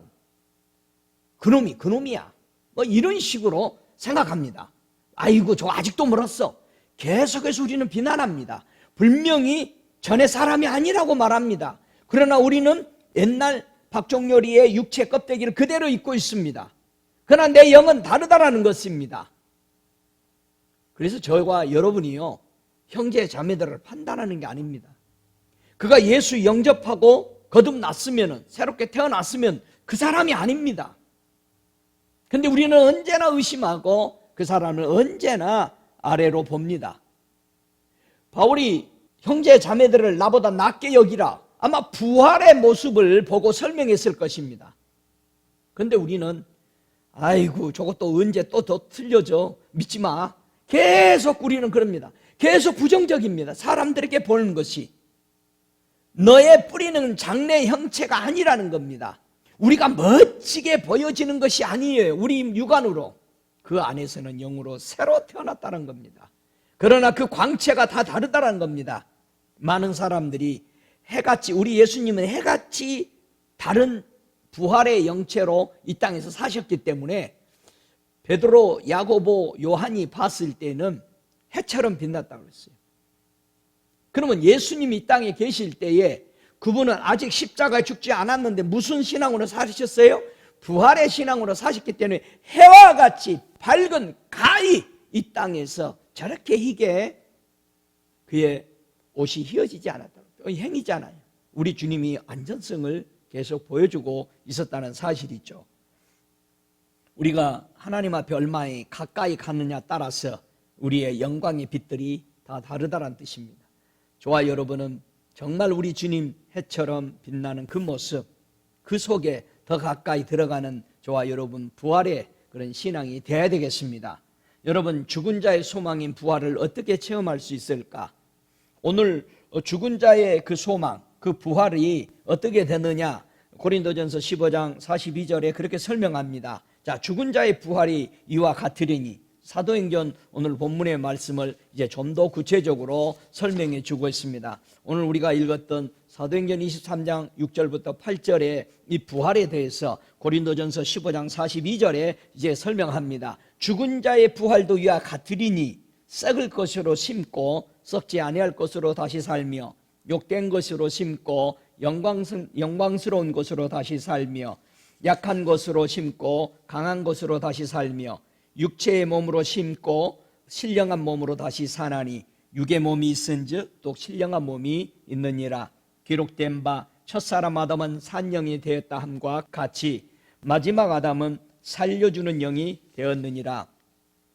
그놈이 그놈이야 뭐 이런 식으로 생각합니다. 아이고 저 아직도 멀었어. 계속해서 우리는 비난합니다. 분명히 전의 사람이 아니라고 말합니다. 그러나 우리는 옛날 박종렬이의 육체 껍데기를 그대로 입고 있습니다. 그러나 내 영은 다르다라는 것입니다. 그래서 저와 여러분이요, 형제 자매들을 판단하는 게 아닙니다. 그가 예수 영접하고 거듭났으면, 새롭게 태어났으면 그 사람이 아닙니다. 그런데 우리는 언제나 의심하고 그 사람을 언제나 아래로 봅니다. 바울이 형제 자매들을 나보다 낫게 여기라, 아마 부활의 모습을 보고 설명했을 것입니다. 그런데 우리는 아이고 저것도 언제 또 더 틀려져, 믿지 마, 계속 우리는 그럽니다. 계속 부정적입니다. 사람들에게 보는 것이 너의 뿌리는 장래 형체가 아니라는 겁니다. 우리가 멋지게 보여지는 것이 아니에요. 우리 육안으로. 그 안에서는 영으로 새로 태어났다는 겁니다. 그러나 그 광채가 다 다르다는 겁니다. 많은 사람들이 해같이, 우리 예수님은 해같이 다른 부활의 영체로 이 땅에서 사셨기 때문에 베드로, 야고보, 요한이 봤을 때는 해처럼 빛났다고 그랬어요. 그러면 예수님이 이 땅에 계실 때에 그분은 아직 십자가에 죽지 않았는데 무슨 신앙으로 사셨어요? 부활의 신앙으로 사셨기 때문에 해와 같이 밝은 가히 이 땅에서 저렇게 희게 그의 옷이 휘어지지 않았다고. 행이잖아요. 우리 주님이 안전성을 계속 보여주고 있었다는 사실이죠. 우리가 하나님 앞에 얼마나 가까이 가느냐 따라서 우리의 영광의 빛들이 다 다르다는 뜻입니다. 저와 여러분은 정말 우리 주님 해처럼 빛나는 그 모습, 그 속에 더 가까이 들어가는 저와 여러분 부활의 그런 신앙이 되어야 되겠습니다. 여러분, 죽은 자의 소망인 부활을 어떻게 체험할 수 있을까? 오늘 죽은 자의 그 소망, 그 부활이 어떻게 되느냐? 고린도전서 15장 42절에 그렇게 설명합니다. 자, 죽은 자의 부활이 이와 같으리니, 사도행전 오늘 본문의 말씀을 이제 좀 더 구체적으로 설명해 주고 있습니다. 오늘 우리가 읽었던 사도행전 23장 6절부터 8절에 이 부활에 대해서 고린도전서 15장 42절에 이제 설명합니다. 죽은 자의 부활도 이와 같으리니 썩을 것으로 심고 썩지 아니할 것으로 다시 살며, 욕된 것으로 심고 영광스러운 것으로 다시 살며, 약한 것으로 심고 강한 것으로 다시 살며, 육체의 몸으로 심고 신령한 몸으로 다시 사나니, 육의 몸이 있은즉 또 신령한 몸이 있느니라. 기록된 바 첫사람 아담은 산영이 되었다 함과 같이 마지막 아담은 살려주는 영이 되었느니라.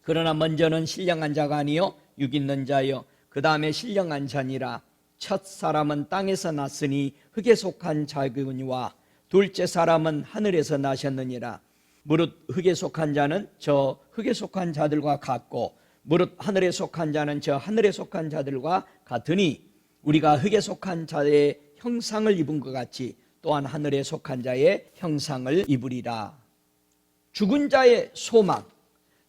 그러나 먼저는 신령한 자가 아니요 육 있는 자요 그 다음에 신령한 자니라. 첫 사람은 땅에서 났으니 흙에 속한 자이거니와 둘째 사람은 하늘에서 나셨느니라. 무릇 흙에 속한 자는 저 흙에 속한 자들과 같고 무릇 하늘에 속한 자는 저 하늘에 속한 자들과 같으니 우리가 흙에 속한 자의 형상을 입은 것 같이 또한 하늘에 속한 자의 형상을 입으리라. 죽은 자의 소망,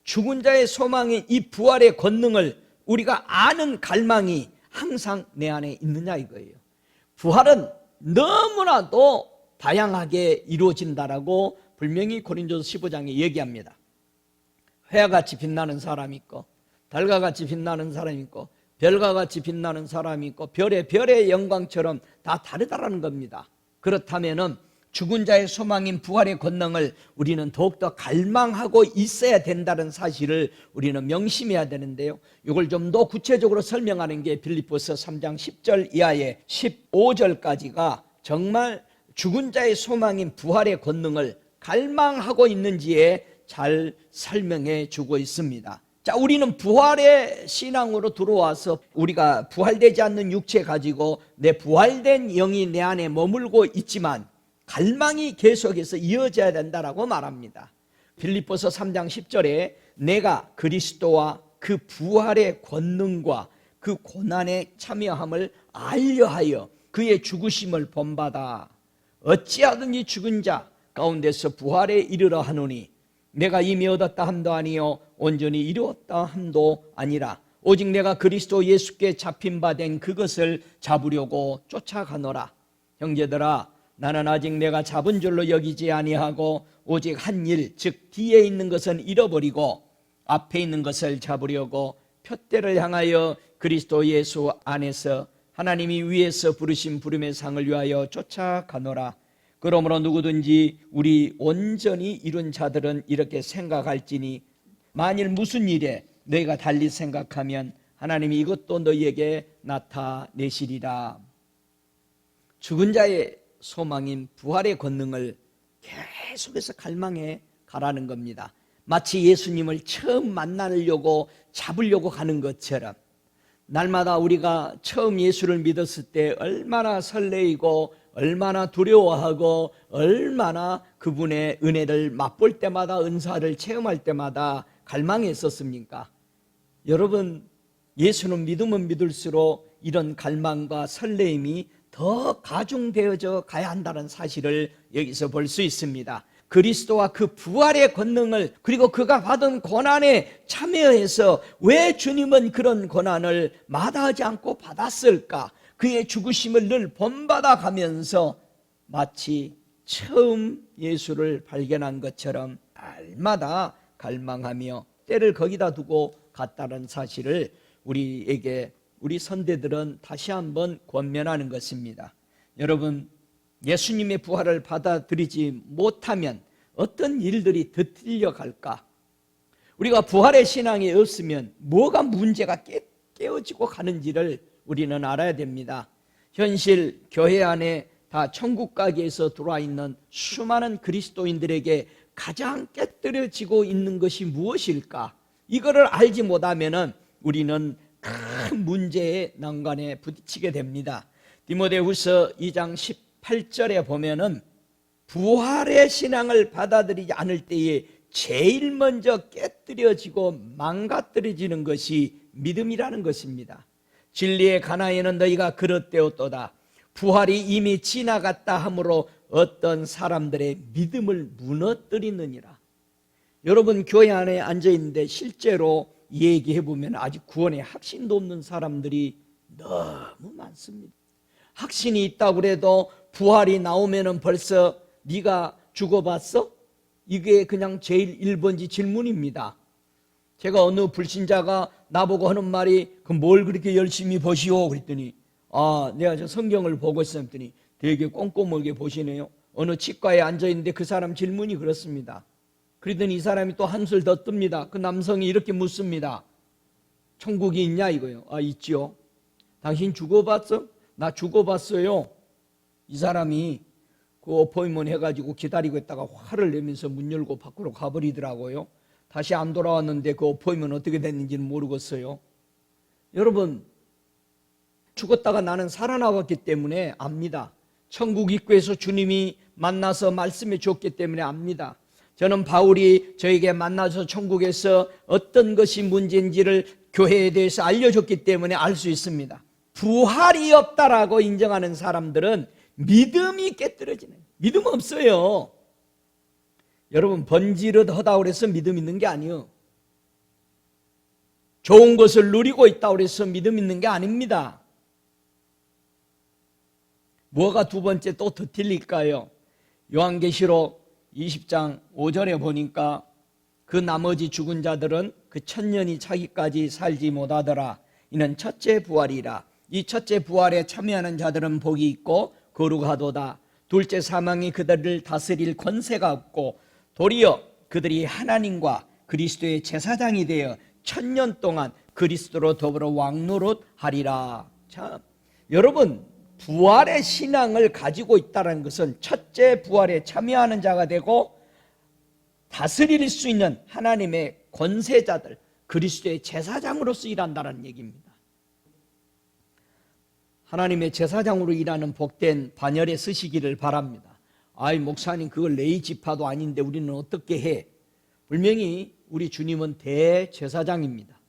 죽은 자의 소망인 이 부활의 권능을 우리가 아는 갈망이 항상 내 안에 있느냐 이거예요. 부활은 너무나도 다양하게 이루어진다라고 분명히 고린도서 15장에 얘기합니다. 해와 같이 빛나는 사람이 있고, 달과 같이 빛나는 사람이 있고, 별과 같이 빛나는 사람이 있고, 별의 영광처럼 다 다르다라는 겁니다. 그렇다면은 죽은 자의 소망인 부활의 권능을 우리는 더욱더 갈망하고 있어야 된다는 사실을 우리는 명심해야 되는데요, 이걸 좀 더 구체적으로 설명하는 게 빌립보서 3장 10절 이하의 15절까지가 정말 죽은 자의 소망인 부활의 권능을 갈망하고 있는지에 잘 설명해 주고 있습니다. 자, 우리는 부활의 신앙으로 들어와서 우리가 부활되지 않는 육체 가지고 내 부활된 영이 내 안에 머물고 있지만 갈망이 계속해서 이어져야 된다라고 말합니다. 빌립보서 3장 10절에 내가 그리스도와 그 부활의 권능과 그 고난에 참여함을 알려하여 그의 죽으심을 본받아 어찌하든지 죽은 자 가운데서 부활에 이르러 하노니 내가 이미 얻었다 함도 아니요 온전히 이루었다 함도 아니라 오직 내가 그리스도 예수께 잡힌 바 된 그것을 잡으려고 쫓아가노라. 형제들아, 나는 아직 내가 잡은 줄로 여기지 아니하고 오직 한 일, 즉 뒤에 있는 것은 잃어버리고 앞에 있는 것을 잡으려고 표대를 향하여 그리스도 예수 안에서 하나님이 위에서 부르신 부름의 상을 위하여 쫓아가노라. 그러므로 누구든지 우리 온전히 이룬 자들은 이렇게 생각할지니 만일 무슨 일에 너희가 달리 생각하면 하나님이 이것도 너희에게 나타내시리라. 죽은 자의 소망인 부활의 권능을 계속해서 갈망해 가라는 겁니다. 마치 예수님을 처음 만나려고 잡으려고 하는 것처럼 날마다 우리가 처음 예수를 믿었을 때 얼마나 설레이고 얼마나 두려워하고 얼마나 그분의 은혜를 맛볼 때마다 은사를 체험할 때마다 갈망했었습니까? 여러분, 예수는 믿으면 믿을수록 이런 갈망과 설레임이 더 가중되어져 가야 한다는 사실을 여기서 볼 수 있습니다. 그리스도와 그 부활의 권능을 그리고 그가 받은 고난에 참여해서 왜 주님은 그런 고난을 마다하지 않고 받았을까? 그의 죽으심을 늘 본받아 가면서 마치 처음 예수를 발견한 것처럼 날마다 갈망하며 때를 거기다 두고 갔다는 사실을 우리에게 우리 선대들은 다시 한번 권면하는 것입니다. 여러분, 예수님의 부활을 받아들이지 못하면 어떤 일들이 뒤틀려 갈까? 우리가 부활의 신앙이 없으면 뭐가 문제가 깨어지고 가는지를 우리는 알아야 됩니다. 현실 교회 안에 다 천국 가게에서 들어와 있는 수많은 그리스도인들에게 가장 깨뜨려지고 있는 것이 무엇일까? 이거를 알지 못하면 우리는 큰 문제의 난관에 부딪히게 됩니다. 디모데후서 2장 18절에 보면은 부활의 신앙을 받아들이지 않을 때에 제일 먼저 깨뜨려지고 망가뜨려지는 것이 믿음이라는 것입니다. 진리의 가나에는 너희가 그릇되었도다. 부활이 이미 지나갔다 하므로 어떤 사람들의 믿음을 무너뜨리느니라. 여러분, 교회 안에 앉아있는데 실제로 얘기해보면 아직 구원의 확신도 없는 사람들이 너무 많습니다. 확신이 있다고 해도 부활이 나오면 벌써 네가 죽어봤어? 이게 그냥 제일 1번지 질문입니다. 제가 어느 불신자가 나보고 하는 말이 뭘 그렇게 열심히 보시오? 그랬더니 내가 저 성경을 보고 있었더니 되게 꼼꼼하게 보시네요. 어느 치과에 앉아있는데 그 사람 질문이 그렇습니다. 그러더니 이 사람이 또 한술 더 뜹니다. 그 남성이 이렇게 묻습니다. 천국이 있냐 이거요. 있지요. 당신 죽어봤어? 나 죽어봤어요. 이 사람이 그 어포인먼트 해가지고 기다리고 있다가 화를 내면서 문 열고 밖으로 가버리더라고요. 다시 안 돌아왔는데 그 어포인먼트 어떻게 됐는지는 모르겠어요. 여러분, 죽었다가 나는 살아나왔기 때문에 압니다. 천국 입구에서 주님이 만나서 말씀해 줬기 때문에 압니다. 저는 바울이 저에게 만나서 천국에서 어떤 것이 문제인지를 교회에 대해서 알려줬기 때문에 알 수 있습니다. 부활이 없다라고 인정하는 사람들은 믿음이 깨뜨려지는, 믿음 없어요. 여러분, 번지르 하다고 해서 믿음 있는 게 아니에요. 좋은 것을 누리고 있다고 해서 믿음 있는 게 아닙니다. 뭐가 두 번째 또 더 틀릴까요? 요한계시록 20장 5절에 보니까 그 나머지 죽은 자들은 그 천년이 차기까지 살지 못하더라. 이는 첫째 부활이라. 이 첫째 부활에 참여하는 자들은 복이 있고 거룩하도다. 둘째 사망이 그들을 다스릴 권세가 없고 도리어 그들이 하나님과 그리스도의 제사장이 되어 천년 동안 그리스도로 더불어 왕노릇하리라. 자, 여러분, 부활의 신앙을 가지고 있다는 것은 첫째 부활에 참여하는 자가 되고 다스릴 수 있는 하나님의 권세자들, 그리스도의 제사장으로서 일한다는 얘기입니다. 하나님의 제사장으로 일하는 복된 반열에 쓰시기를 바랍니다. 목사님, 그걸 레위 지파도 아닌데 우리는 어떻게 해? 분명히 우리 주님은 대제사장입니다.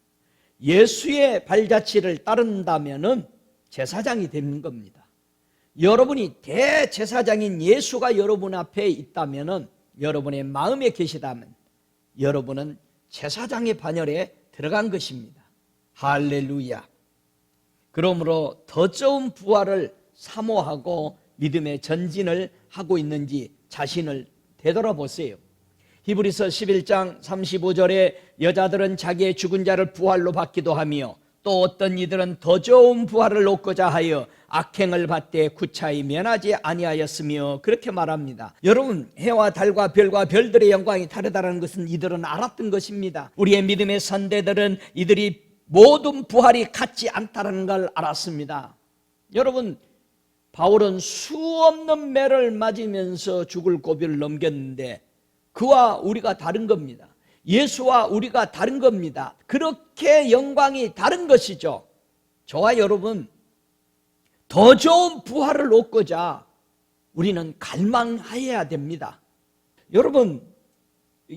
예수의 발자취를 따른다면은 제사장이 되는 겁니다. 여러분이 대제사장인 예수가 여러분 앞에 있다면은, 여러분의 마음에 계시다면 여러분은 제사장의 반열에 들어간 것입니다. 할렐루야. 그러므로 더 좋은 부활을 사모하고 믿음의 전진을 하고 있는지 자신을 되돌아보세요. 히브리서 11장 35절에 여자들은 자기의 죽은 자를 부활로 받기도 하며 또 어떤 이들은 더 좋은 부활을 얻고자 하여 악행을 받되 구차히 면하지 아니하였으며 그렇게 말합니다. 여러분, 해와 달과 별과 별들의 영광이 다르다는 것은 이들은 알았던 것입니다. 우리의 믿음의 선대들은 이들이 모든 부활이 같지 않다는 걸 알았습니다. 여러분, 바울은 수없는 매를 맞으면서 죽을 고비를 넘겼는데 그와 우리가 다른 겁니다. 예수와 우리가 다른 겁니다. 그렇게 영광이 다른 것이죠. 저와 여러분, 더 좋은 부활을 얻고자 우리는 갈망해야 됩니다. 여러분,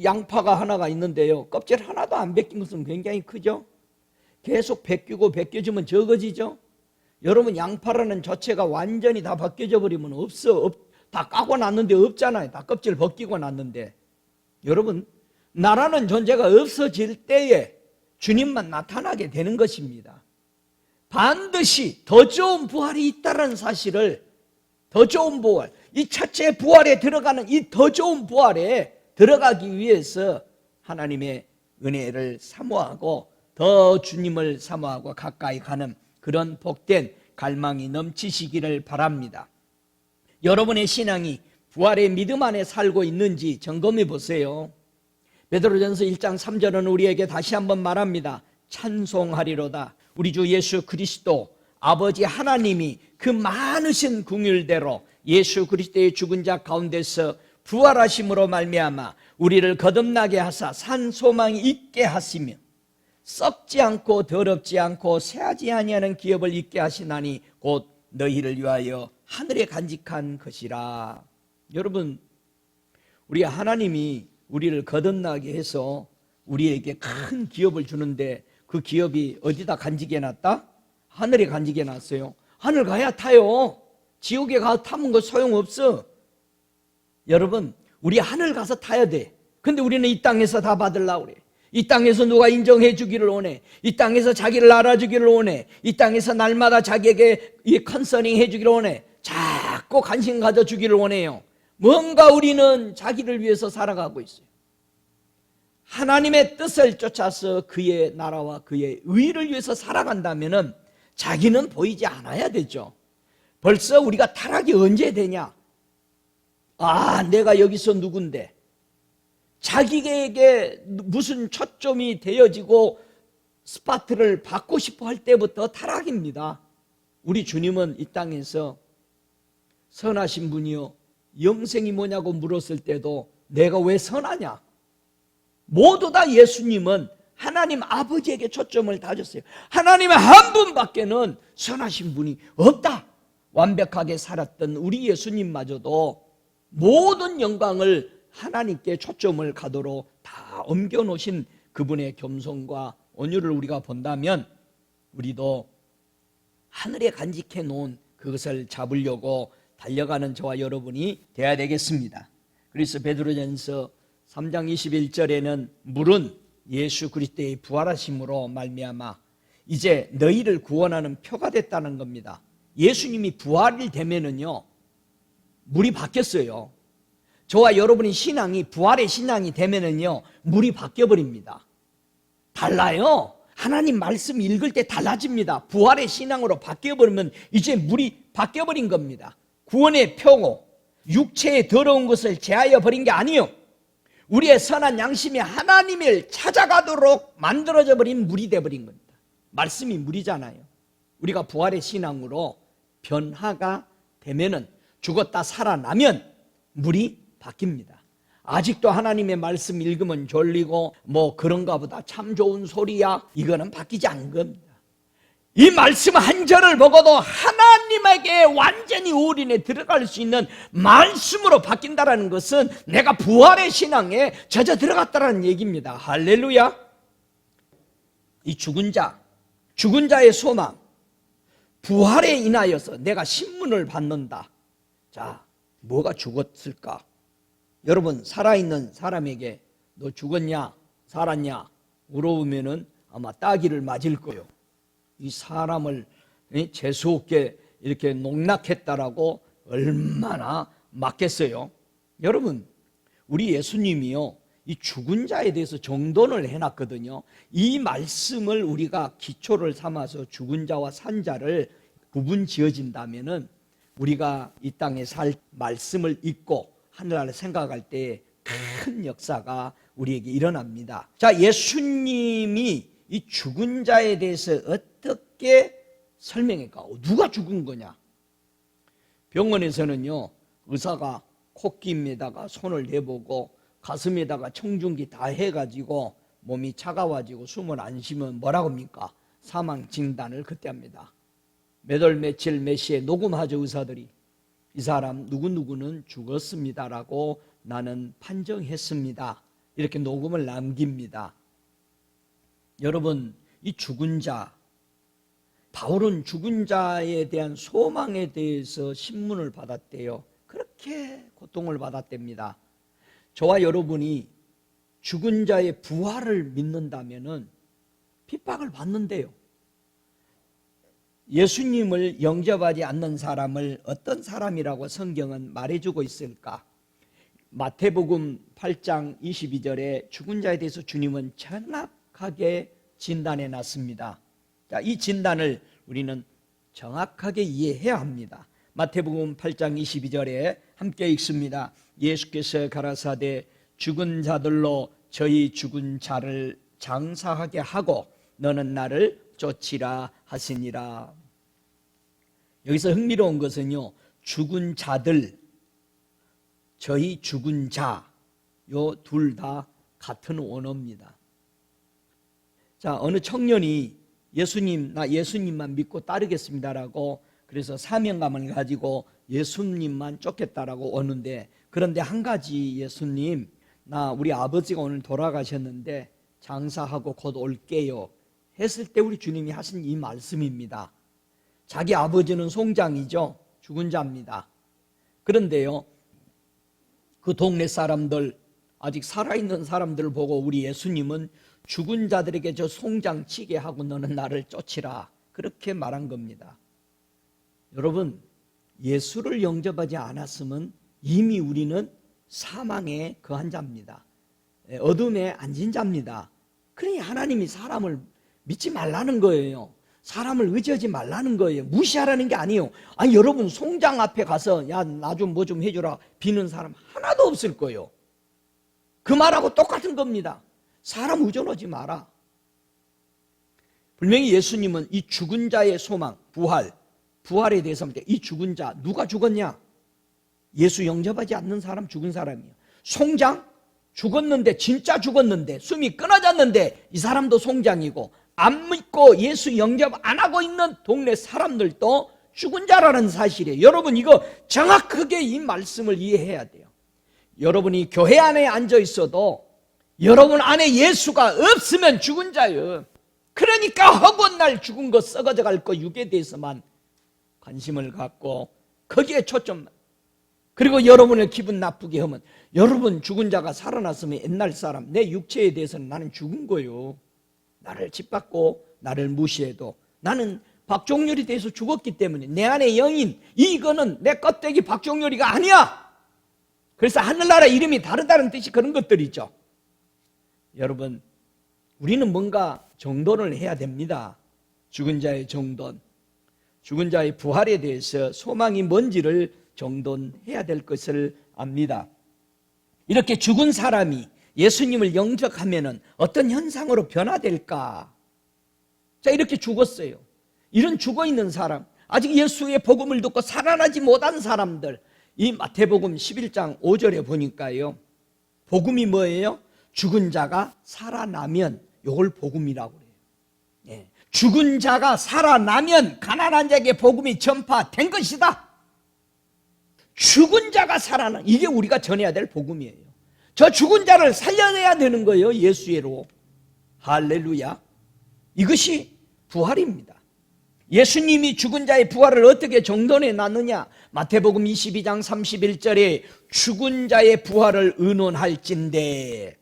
양파가 하나가 있는데요, 껍질 하나도 안 벗긴 것은 굉장히 크죠. 계속 벗겨주면 적어지죠. 여러분, 양파라는 자체가 완전히 다 벗겨져 버리면 다 까고 났는데 없잖아요. 다 껍질 벗기고 났는데. 여러분, 나라는 존재가 없어질 때에 주님만 나타나게 되는 것입니다. 반드시 더 좋은 부활이 있다는 사실을, 더 좋은 부활, 이 첫째 부활에 들어가는 이 더 좋은 부활에 들어가기 위해서 하나님의 은혜를 사모하고 더 주님을 사모하고 가까이 가는 그런 복된 갈망이 넘치시기를 바랍니다. 여러분의 신앙이 부활의 믿음 안에 살고 있는지 점검해 보세요. 베드로전서 1장 3절은 우리에게 다시 한번 말합니다. 찬송하리로다. 우리 주 예수 그리스도 아버지 하나님이 그 많으신 긍휼대로 예수 그리스도의 죽은 자 가운데서 부활하심으로 말미암아 우리를 거듭나게 하사 산 소망이 있게 하시며 썩지 않고 더럽지 않고 새하지 아니하는 기업을 있게 하시나니 곧 너희를 위하여 하늘에 간직한 것이라. 여러분, 우리 하나님이 우리를 거듭나게 해서 우리에게 큰 기업을 주는데 그 기업이 어디다 간직해 놨다? 하늘에 간직해 놨어요. 하늘 가야 타요. 지옥에 가서 타면 그 소용없어. 여러분, 우리 하늘 가서 타야 돼. 근데 우리는 이 땅에서 다 받으려고 그래. 이 땅에서 누가 인정해 주기를 원해. 이 땅에서 자기를 알아주기를 원해. 이 땅에서 날마다 자기에게 컨서닝 해주기를 원해. 자꾸 관심 가져주기를 원해요. 뭔가 우리는 자기를 위해서 살아가고 있어요. 하나님의 뜻을 쫓아서 그의 나라와 그의 의를 위해서 살아간다면 자기는 보이지 않아야 되죠. 벌써 우리가 타락이 언제 되냐? 아, 내가 여기서 누군데? 자기에게 무슨 초점이 되어지고 스파트를 받고 싶어 할 때부터 타락입니다. 우리 주님은 이 땅에서 선하신 분이요, 영생이 뭐냐고 물었을 때도 내가 왜 선하냐? 모두 다 예수님은 하나님 아버지에게 초점을 다졌어요. 하나님의 한 분밖에는 선하신 분이 없다. 완벽하게 살았던 우리 예수님마저도 모든 영광을 하나님께 초점을 가도록 다 옮겨놓으신 그분의 겸손과 온유를 우리가 본다면 우리도 하늘에 간직해 놓은 그것을 잡으려고 달려가는 저와 여러분이 되어야 되겠습니다. 그래서 베드로전서 3장 21절에는 물은 예수 그리스도의 부활하심으로 말미암아 이제 너희를 구원하는 표가 됐다는 겁니다. 예수님이 부활이 되면은요, 물이 바뀌었어요. 저와 여러분의 신앙이 부활의 신앙이 되면은요, 물이 바뀌어버립니다. 달라요. 하나님 말씀 읽을 때 달라집니다. 부활의 신앙으로 바뀌어버리면 이제 물이 바뀌어버린 겁니다. 구원의 표고 육체의 더러운 것을 제하여 버린 게 아니요, 우리의 선한 양심이 하나님을 찾아가도록 만들어져 버린 물이 되어버린 겁니다. 말씀이 물이잖아요. 우리가 부활의 신앙으로 변화가 되면은, 죽었다 살아나면 물이 바뀝니다. 아직도 하나님의 말씀 읽으면 졸리고 뭐 그런가 보다 참 좋은 소리야, 이거는 바뀌지 않은 겁니다. 이 말씀 한 절을 보고도 하나님에게 완전히 올인해 들어갈 수 있는 말씀으로 바뀐다는 것은 내가 부활의 신앙에 젖어 들어갔다는 얘기입니다. 할렐루야. 이 죽은 자의 소망, 부활에 인하여서 내가 신문을 받는다. 자, 뭐가 죽었을까? 여러분, 살아있는 사람에게 너 죽었냐 살았냐 물어보면은 아마 따귀를 맞을 거예요. 이 사람을 재수없게 이렇게 농락했다라고 얼마나 맞겠어요? 여러분, 우리 예수님이요, 이 죽은 자에 대해서 정돈을 해놨거든요. 이 말씀을 우리가 기초를 삼아서 죽은 자와 산 자를 구분 지어진다면은 우리가 이 땅에 살 말씀을 읽고 하늘나라를 생각할 때 큰 역사가 우리에게 일어납니다. 자, 예수님이 이 죽은 자에 대해서 어떻게 설명할까? 누가 죽은 거냐? 병원에서는요, 의사가 코끼임에다가 손을 대보고 가슴에다가 청중기 다 해가지고 몸이 차가워지고 숨을 안 쉬면 뭐라고 합니까? 사망 진단을 그때 합니다. 몇 월 며칠 몇 시에 녹음하죠. 의사들이 이 사람 누구누구는 죽었습니다라고 나는 판정했습니다. 이렇게 녹음을 남깁니다. 여러분, 이 죽은 자, 바울은 죽은 자에 대한 소망에 대해서 신문을 받았대요. 그렇게 고통을 받았답니다. 저와 여러분이 죽은 자의 부활을 믿는다면은 핍박을 받는데요. 예수님을 영접하지 않는 사람을 어떤 사람이라고 성경은 말해주고 있을까? 마태복음 8장 22절에 죽은 자에 대해서 주님은 정확하게 진단해 놨습니다. 자, 이 진단을 우리는 정확하게 이해해야 합니다. 마태복음 8장 22절에 함께 읽습니다. 예수께서 가라사대 죽은 자들로 저희 죽은 자를 장사하게 하고 너는 나를 쫓으라 하시니라. 여기서 흥미로운 것은요, 죽은 자들, 저희 죽은 자, 요 둘 다 같은 원어입니다. 자, 어느 청년이 나 예수님만 믿고 따르겠습니다라고 그래서 사명감을 가지고 예수님만 쫓겠다라고 오는데, 그런데 한 가지, 예수님, 우리 아버지가 오늘 돌아가셨는데 장사하고 곧 올게요 했을 때 우리 주님이 하신 이 말씀입니다. 자기 아버지는 송장이죠. 죽은 자입니다. 그런데요, 그 동네 사람들, 아직 살아있는 사람들을 보고 우리 예수님은 죽은 자들에게 저 송장 치게 하고 너는 나를 쫓으라, 그렇게 말한 겁니다. 여러분, 예수를 영접하지 않았으면 이미 우리는 사망에 거한 자입니다. 어둠에 앉은 자입니다. 그러니 하나님이 사람을 믿지 말라는 거예요. 사람을 의지하지 말라는 거예요. 무시하라는 게 아니에요. 아니, 여러분 송장 앞에 가서 야, 나 좀 뭐 좀 해주라 비는 사람 하나도 없을 거예요. 그 말하고 똑같은 겁니다. 사람 의존하지 마라. 분명히 예수님은 이 죽은 자의 소망, 부활에 대해서 이 죽은 자, 누가 죽었냐? 예수 영접하지 않는 사람, 죽은 사람이에요. 송장? 죽었는데, 진짜 죽었는데, 숨이 끊어졌는데 이 사람도 송장이고, 안 믿고 예수 영접 안 하고 있는 동네 사람들도 죽은 자라는 사실이에요. 여러분, 이거 정확하게 이 말씀을 이해해야 돼요. 여러분이 교회 안에 앉아 있어도 여러분 안에 예수가 없으면 죽은 자예요. 그러니까 허구한 날 죽은 거, 썩어져 갈 거, 육에 대해서만 관심을 갖고 거기에 초점, 그리고 여러분의 기분 나쁘게 하면, 여러분 죽은 자가 살아났으면 옛날 사람, 내 육체에 대해서는 나는 죽은 거예요. 나를 짓밟고 나를 무시해도 나는 박종렬에 대해서 죽었기 때문에 내 안에 영인, 이거는 내 껍데기 박종렬이가 아니야. 그래서 하늘나라 이름이 다르다는 뜻이 그런 것들이죠. 여러분, 우리는 뭔가 정돈을 해야 됩니다. 죽은 자의 정돈, 죽은 자의 부활에 대해서 소망이 뭔지를 정돈해야 될 것을 압니다. 이렇게 죽은 사람이 예수님을 영접하면 어떤 현상으로 변화될까? 자, 이렇게 죽었어요. 이런 죽어있는 사람, 아직 예수의 복음을 듣고 살아나지 못한 사람들, 이 마태복음 11장 5절에 보니까요, 복음이 뭐예요? 죽은 자가 살아나면, 이걸 복음이라고 그래요. 예. 죽은 자가 살아나면 가난한 자에게 복음이 전파된 것이다. 죽은 자가 살아나, 이게 우리가 전해야 될 복음이에요. 저 죽은 자를 살려내야 되는 거예요. 예수의로. 할렐루야. 이것이 부활입니다. 예수님이 죽은 자의 부활을 어떻게 정돈해 놨느냐? 마태복음 22장 31절에 죽은 자의 부활을 의논할진대,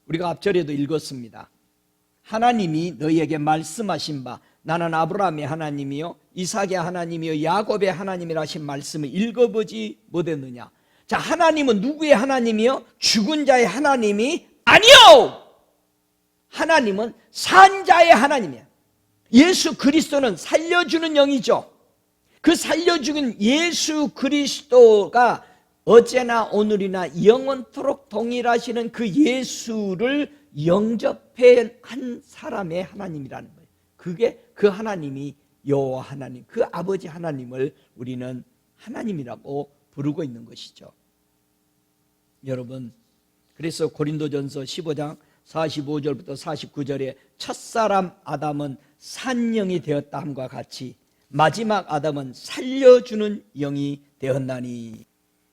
우리가 앞절에도 읽었습니다. 하나님이 너희에게 말씀하신 바, 나는 아브라함의 하나님이요 이삭의 하나님이요 야곱의 하나님이라 하신 말씀을 읽어보지 못했느냐? 자, 하나님은 누구의 하나님이요? 죽은 자의 하나님이 아니요! 하나님은 산자의 하나님이야. 예수 그리스도는 살려주는 영이죠. 그 살려주는 예수 그리스도가 어제나 오늘이나 영원토록 동일하시는 그 예수를 영접해 한 사람의 하나님이라는 거예요. 그게 그 하나님이 여호와 하나님, 그 아버지 하나님을 우리는 하나님이라고 부르고 있는 것이죠. 여러분, 그래서 고린도전서 15장 45절부터 49절에 첫사람 아담은 산영이 되었다 함과 같이 마지막 아담은 살려주는 영이 되었나니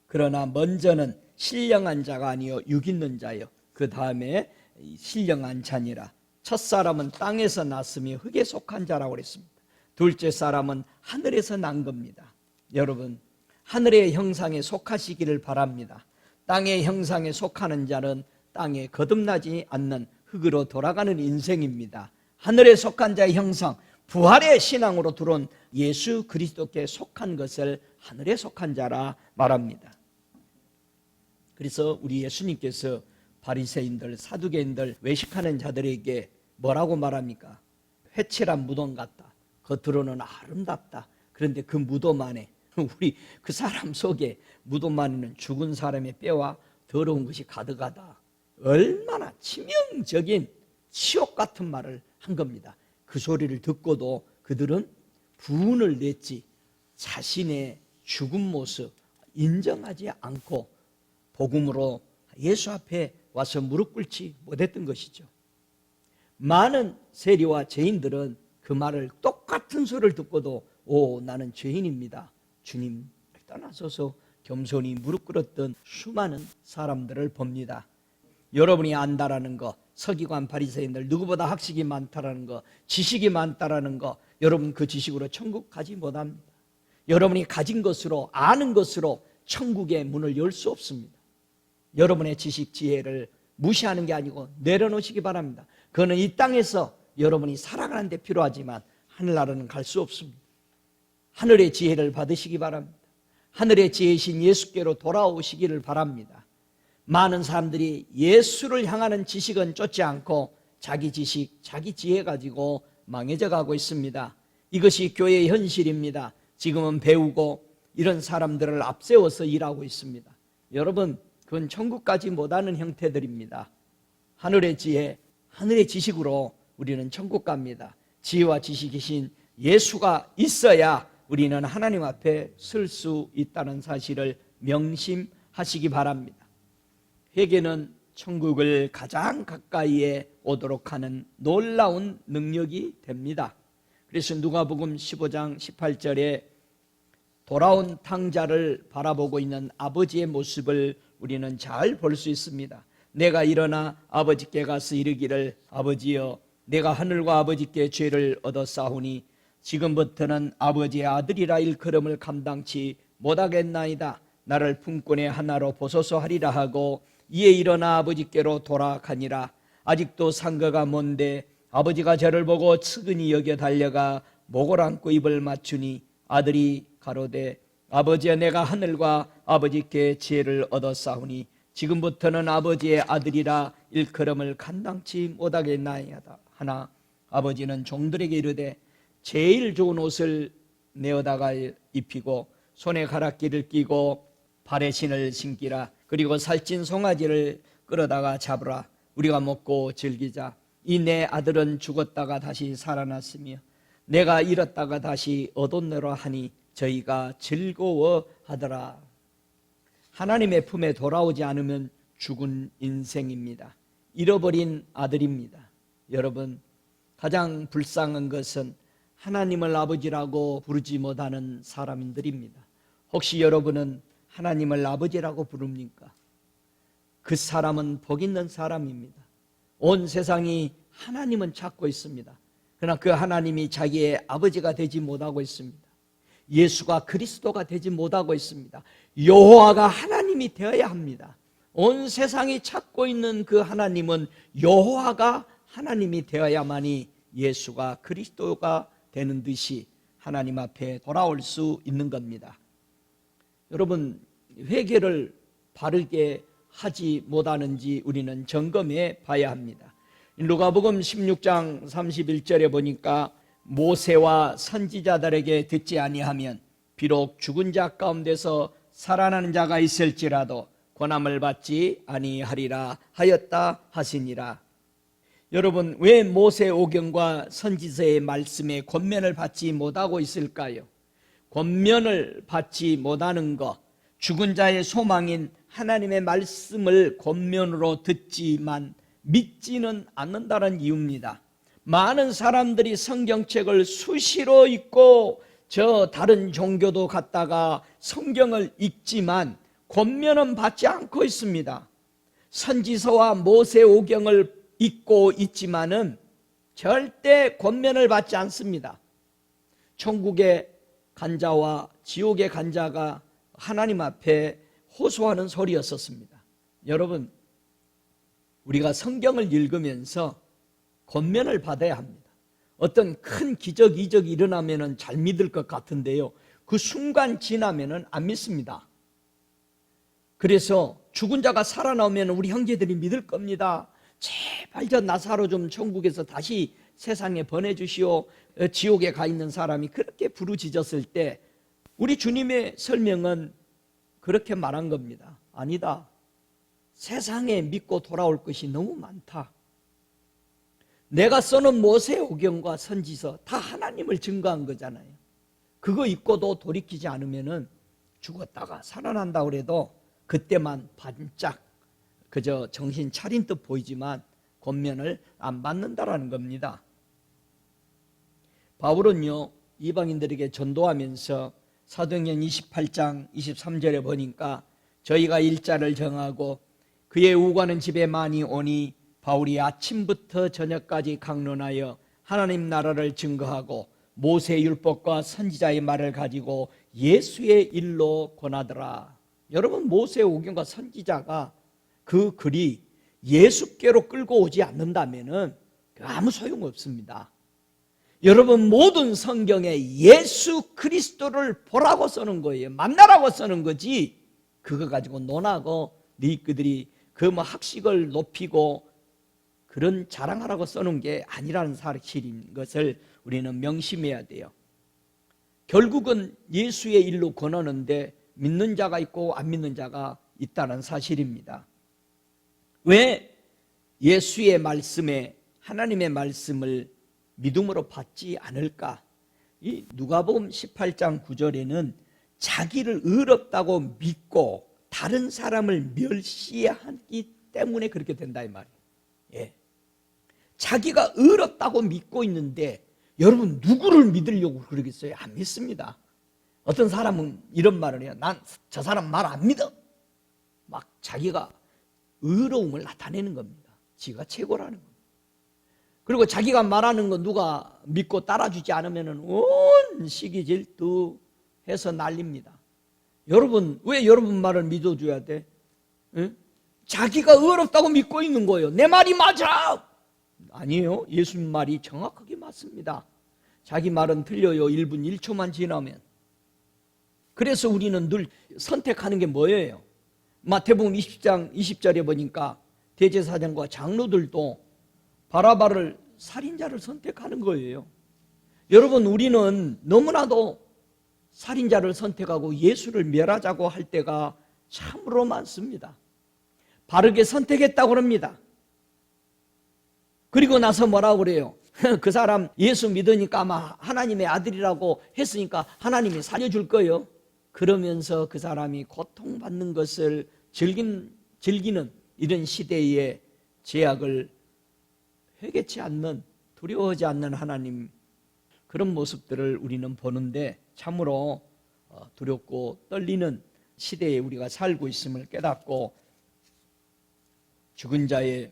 그러나 먼저는 신령한 자가 아니요 육 있는 자요 그 다음에 신령한 자니라. 첫사람은 땅에서 났으며 흙에 속한 자라고 그랬습니다. 둘째 사람은 하늘에서 난 겁니다. 여러분, 하늘의 형상에 속하시기를 바랍니다. 땅의 형상에 속하는 자는 땅에 거듭나지 않는 흙으로 돌아가는 인생입니다. 하늘에 속한 자의 형상, 부활의 신앙으로 들어온 예수 그리스도께 속한 것을 하늘에 속한 자라 말합니다. 그래서 우리 예수님께서 바리새인들, 사두개인들, 외식하는 자들에게 뭐라고 말합니까? 회칠한 무덤 같다. 겉으로는 아름답다. 그런데 그 무덤 안에 우리 그 사람 속에 무덤 안에는 죽은 사람의 뼈와 더러운 것이 가득하다. 얼마나 치명적인 치욕 같은 말을 한 겁니다. 그 소리를 듣고도 그들은 부은을 냈지 자신의 죽은 모습 인정하지 않고 복음으로 예수 앞에 와서 무릎 꿇지 못했던 것이죠. 많은 세리와 죄인들은 그 말을 똑같은 소리를 듣고도 나는 죄인입니다. 주님을 떠나서서 겸손히 무릎 꿇었던 수많은 사람들을 봅니다. 여러분이 안다라는 거, 서기관 바리새인들 누구보다 학식이 많다라는 거, 지식이 많다라는 거, 여러분 그 지식으로 천국 가지 못합니다. 여러분이 가진 것으로, 아는 것으로 천국의 문을 열 수 없습니다. 여러분의 지식, 지혜를 무시하는 게 아니고 내려놓으시기 바랍니다. 그거는 이 땅에서 여러분이 살아가는 데 필요하지만 하늘나라는 갈 수 없습니다. 하늘의 지혜를 받으시기 바랍니다. 하늘의 지혜이신 예수께로 돌아오시기를 바랍니다. 많은 사람들이 예수를 향하는 지식은 쫓지 않고 자기 지식, 자기 지혜 가지고 망해져 가고 있습니다. 이것이 교회의 현실입니다. 지금은 배우고 이런 사람들을 앞세워서 일하고 있습니다. 여러분, 그건 천국까지 못하는 형태들입니다. 하늘의 지혜, 하늘의 지식으로 우리는 천국 갑니다. 지혜와 지식이신 예수가 있어야 우리는 하나님 앞에 설 수 있다는 사실을 명심하시기 바랍니다. 회개는 천국을 가장 가까이에 오도록 하는 놀라운 능력이 됩니다. 그래서 누가복음 15장 18절에 돌아온 탕자를 바라보고 있는 아버지의 모습을 우리는 잘 볼 수 있습니다. 내가 일어나 아버지께 가서 이르기를 아버지여 내가 하늘과 아버지께 죄를 얻었사오니 지금부터는 아버지의 아들이라 일컬음을 감당치 못하겠나이다. 나를 품꾼의 하나로 보소서 하리라 하고 이에 일어나 아버지께로 돌아가니라. 아직도 상거가 먼데 아버지가 저를 보고 측은히 여겨 달려가 목을 안고 입을 맞추니 아들이 가로되 아버지여 내가 하늘과 아버지께 지혜를 얻었사오니 지금부터는 아버지의 아들이라 일컬음을 감당치 못하겠나이다 하나 아버지는 종들에게 이르되 제일 좋은 옷을 내어다가 입히고 손에 가락기를 끼고 발에 신을 신기라. 그리고 살찐 송아지를 끌어다가 잡으라. 우리가 먹고 즐기자. 이 내 아들은 죽었다가 다시 살아났으며 내가 잃었다가 다시 얻었노라 하니 저희가 즐거워하더라. 하나님의 품에 돌아오지 않으면 죽은 인생입니다. 잃어버린 아들입니다. 여러분, 가장 불쌍한 것은 하나님을 아버지라고 부르지 못하는 사람들입니다. 혹시 여러분은 하나님을 아버지라고 부릅니까? 그 사람은 복 있는 사람입니다. 온 세상이 하나님은 찾고 있습니다. 그러나 그 하나님이 자기의 아버지가 되지 못하고 있습니다. 예수가 그리스도가 되지 못하고 있습니다. 여호와가 하나님이 되어야 합니다. 온 세상이 찾고 있는 그 하나님은 여호와가 하나님이 되어야만이 예수가 그리스도가 되는 듯이 하나님 앞에 돌아올 수 있는 겁니다. 여러분, 회개를 바르게 하지 못하는지 우리는 점검해 봐야 합니다. 누가복음 16장 31절에 보니까 모세와 선지자들에게 듣지 아니하면 비록 죽은 자 가운데서 살아나는 자가 있을지라도 권함을 받지 아니하리라 하였다 하시니라. 여러분, 왜 모세오경과 선지서의 말씀에 권면을 받지 못하고 있을까요? 권면을 받지 못하는 것, 죽은 자의 소망인 하나님의 말씀을 권면으로 듣지만 믿지는 않는다는 이유입니다. 많은 사람들이 성경책을 수시로 읽고 저 다른 종교도 갔다가 성경을 읽지만 권면은 받지 않고 있습니다. 선지서와 모세오경을 읽고 있지만은 절대 권면을 받지 않습니다. 천국의 간 자와 지옥의 간 자가 하나님 앞에 호소하는 소리였었습니다. 여러분, 우리가 성경을 읽으면서 권면을 받아야 합니다. 어떤 큰 기적, 이적이 일어나면 잘 믿을 것 같은데요, 그 순간 지나면 안 믿습니다. 그래서 죽은 자가 살아나오면 우리 형제들이 믿을 겁니다. 제발 저 나사로 좀 천국에서 다시 세상에 보내주시오. 지옥에 가 있는 사람이 그렇게 부르짖었을 때 우리 주님의 설명은 그렇게 말한 겁니다. 아니다. 세상에 믿고 돌아올 것이 너무 많다. 내가 써놓은 모세오경과 선지서 다 하나님을 증거한 거잖아요. 그거 읽고도 돌이키지 않으면 죽었다가 살아난다 그래도 그때만 반짝 그저 정신 차린 듯 보이지만 권면을 안 받는다라는 겁니다. 바울은요, 이방인들에게 전도하면서 사도행전 28장 23절에 보니까 저희가 일자를 정하고 그의 오가는 집에 많이 오니 바울이 아침부터 저녁까지 강론하여 하나님 나라를 증거하고 모세 율법과 선지자의 말을 가지고 예수의 일로 권하더라. 여러분, 모세오경과 선지자가 그 글이 예수께로 끌고 오지 않는다면 아무 소용없습니다. 여러분, 모든 성경에 예수 그리스도를 보라고 쓰는 거예요. 만나라고 쓰는 거지 그거 가지고 논하고 너희들이 그 학식을 높이고 그런 자랑하라고 쓰는 게 아니라는 사실인 것을 우리는 명심해야 돼요. 결국은 예수의 일로 권하는데 믿는 자가 있고 안 믿는 자가 있다는 사실입니다. 왜 예수의 말씀에 하나님의 말씀을 믿음으로 받지 않을까? 이 누가복음 18장 9절에는 자기를 의롭다고 믿고 다른 사람을 멸시하기 때문에 그렇게 된다 이 말이에요. 예. 자기가 의롭다고 믿고 있는데 여러분, 누구를 믿으려고 그러겠어요? 안 믿습니다. 어떤 사람은 이런 말을 해요. 난 저 사람 말 안 믿어. 막 자기가 의로움을 나타내는 겁니다. 지가 최고라는 겁니다. 그리고 자기가 말하는 거 누가 믿고 따라주지 않으면 온 시기 질투해서 난립니다. 여러분, 왜 여러분 말을 믿어줘야 돼? 응? 자기가 의롭다고 믿고 있는 거예요. 내 말이 맞아. 아니에요. 예수님 말이 정확하게 맞습니다. 자기 말은 틀려요. 1분 1초만 지나면. 그래서 우리는 늘 선택하는 게 뭐예요? 마태복음 20장 20절에 보니까 대제사장과 장로들도 바라바를 살인자를 선택하는 거예요. 여러분, 우리는 너무나도 살인자를 선택하고 예수를 멸하자고 할 때가 참으로 많습니다. 바르게 선택했다고 합니다. 그리고 나서 뭐라고 그래요? 그 사람 예수 믿으니까 아마 하나님의 아들이라고 했으니까 하나님이 살려줄 거예요. 그러면서 그 사람이 고통받는 것을 즐기는 이런 시대의 제약을 회개치 않는, 두려워하지 않는 하나님, 그런 모습들을 우리는 보는데 참으로 두렵고 떨리는 시대에 우리가 살고 있음을 깨닫고 죽은 자의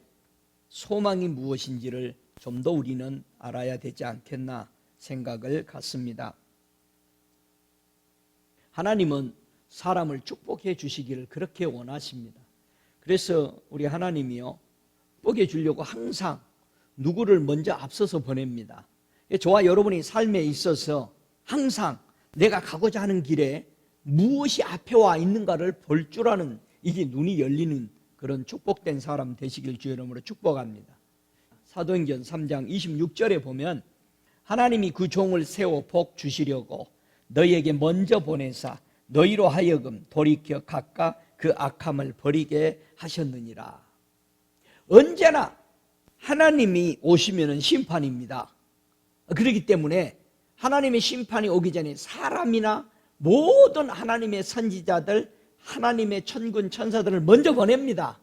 소망이 무엇인지를 좀 더 우리는 알아야 되지 않겠나 생각을 갖습니다. 하나님은 사람을 축복해 주시기를 그렇게 원하십니다. 그래서 우리 하나님이요, 축복해 주려고 항상 누구를 먼저 앞서서 보냅니다. 저와 여러분이 삶에 있어서 항상 내가 가고자 하는 길에 무엇이 앞에 와 있는가를 볼 줄 아는, 이게 눈이 열리는 그런 축복된 사람 되시길 주의 이름으로 축복합니다. 사도행전 3장 26절에 보면 하나님이 그 종을 세워 복 주시려고 너희에게 먼저 보내사 너희로 하여금 돌이켜 각각 그 악함을 버리게 하셨느니라. 언제나 하나님이 오시면 심판입니다. 그렇기 때문에 하나님의 심판이 오기 전에 사람이나 모든 하나님의 선지자들, 하나님의 천군 천사들을 먼저 보냅니다.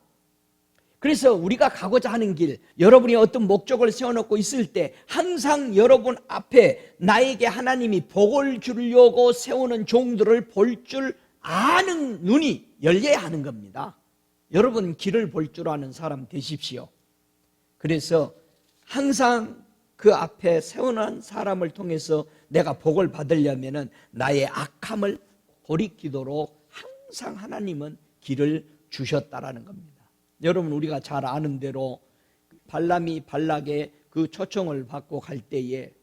그래서 우리가 가고자 하는 길, 여러분이 어떤 목적을 세워놓고 있을 때 항상 여러분 앞에 나에게 하나님이 복을 주려고 세우는 종들을 볼 줄 아는 눈이 열려야 하는 겁니다. 여러분 길을 볼 줄 아는 사람 되십시오. 그래서 항상 그 앞에 세워놓은 사람을 통해서 내가 복을 받으려면 나의 악함을 돌이키도록 항상 하나님은 길을 주셨다라는 겁니다. 여러분 우리가 잘 아는 대로 발람이 발락의 그 초청을 받고 갈 때에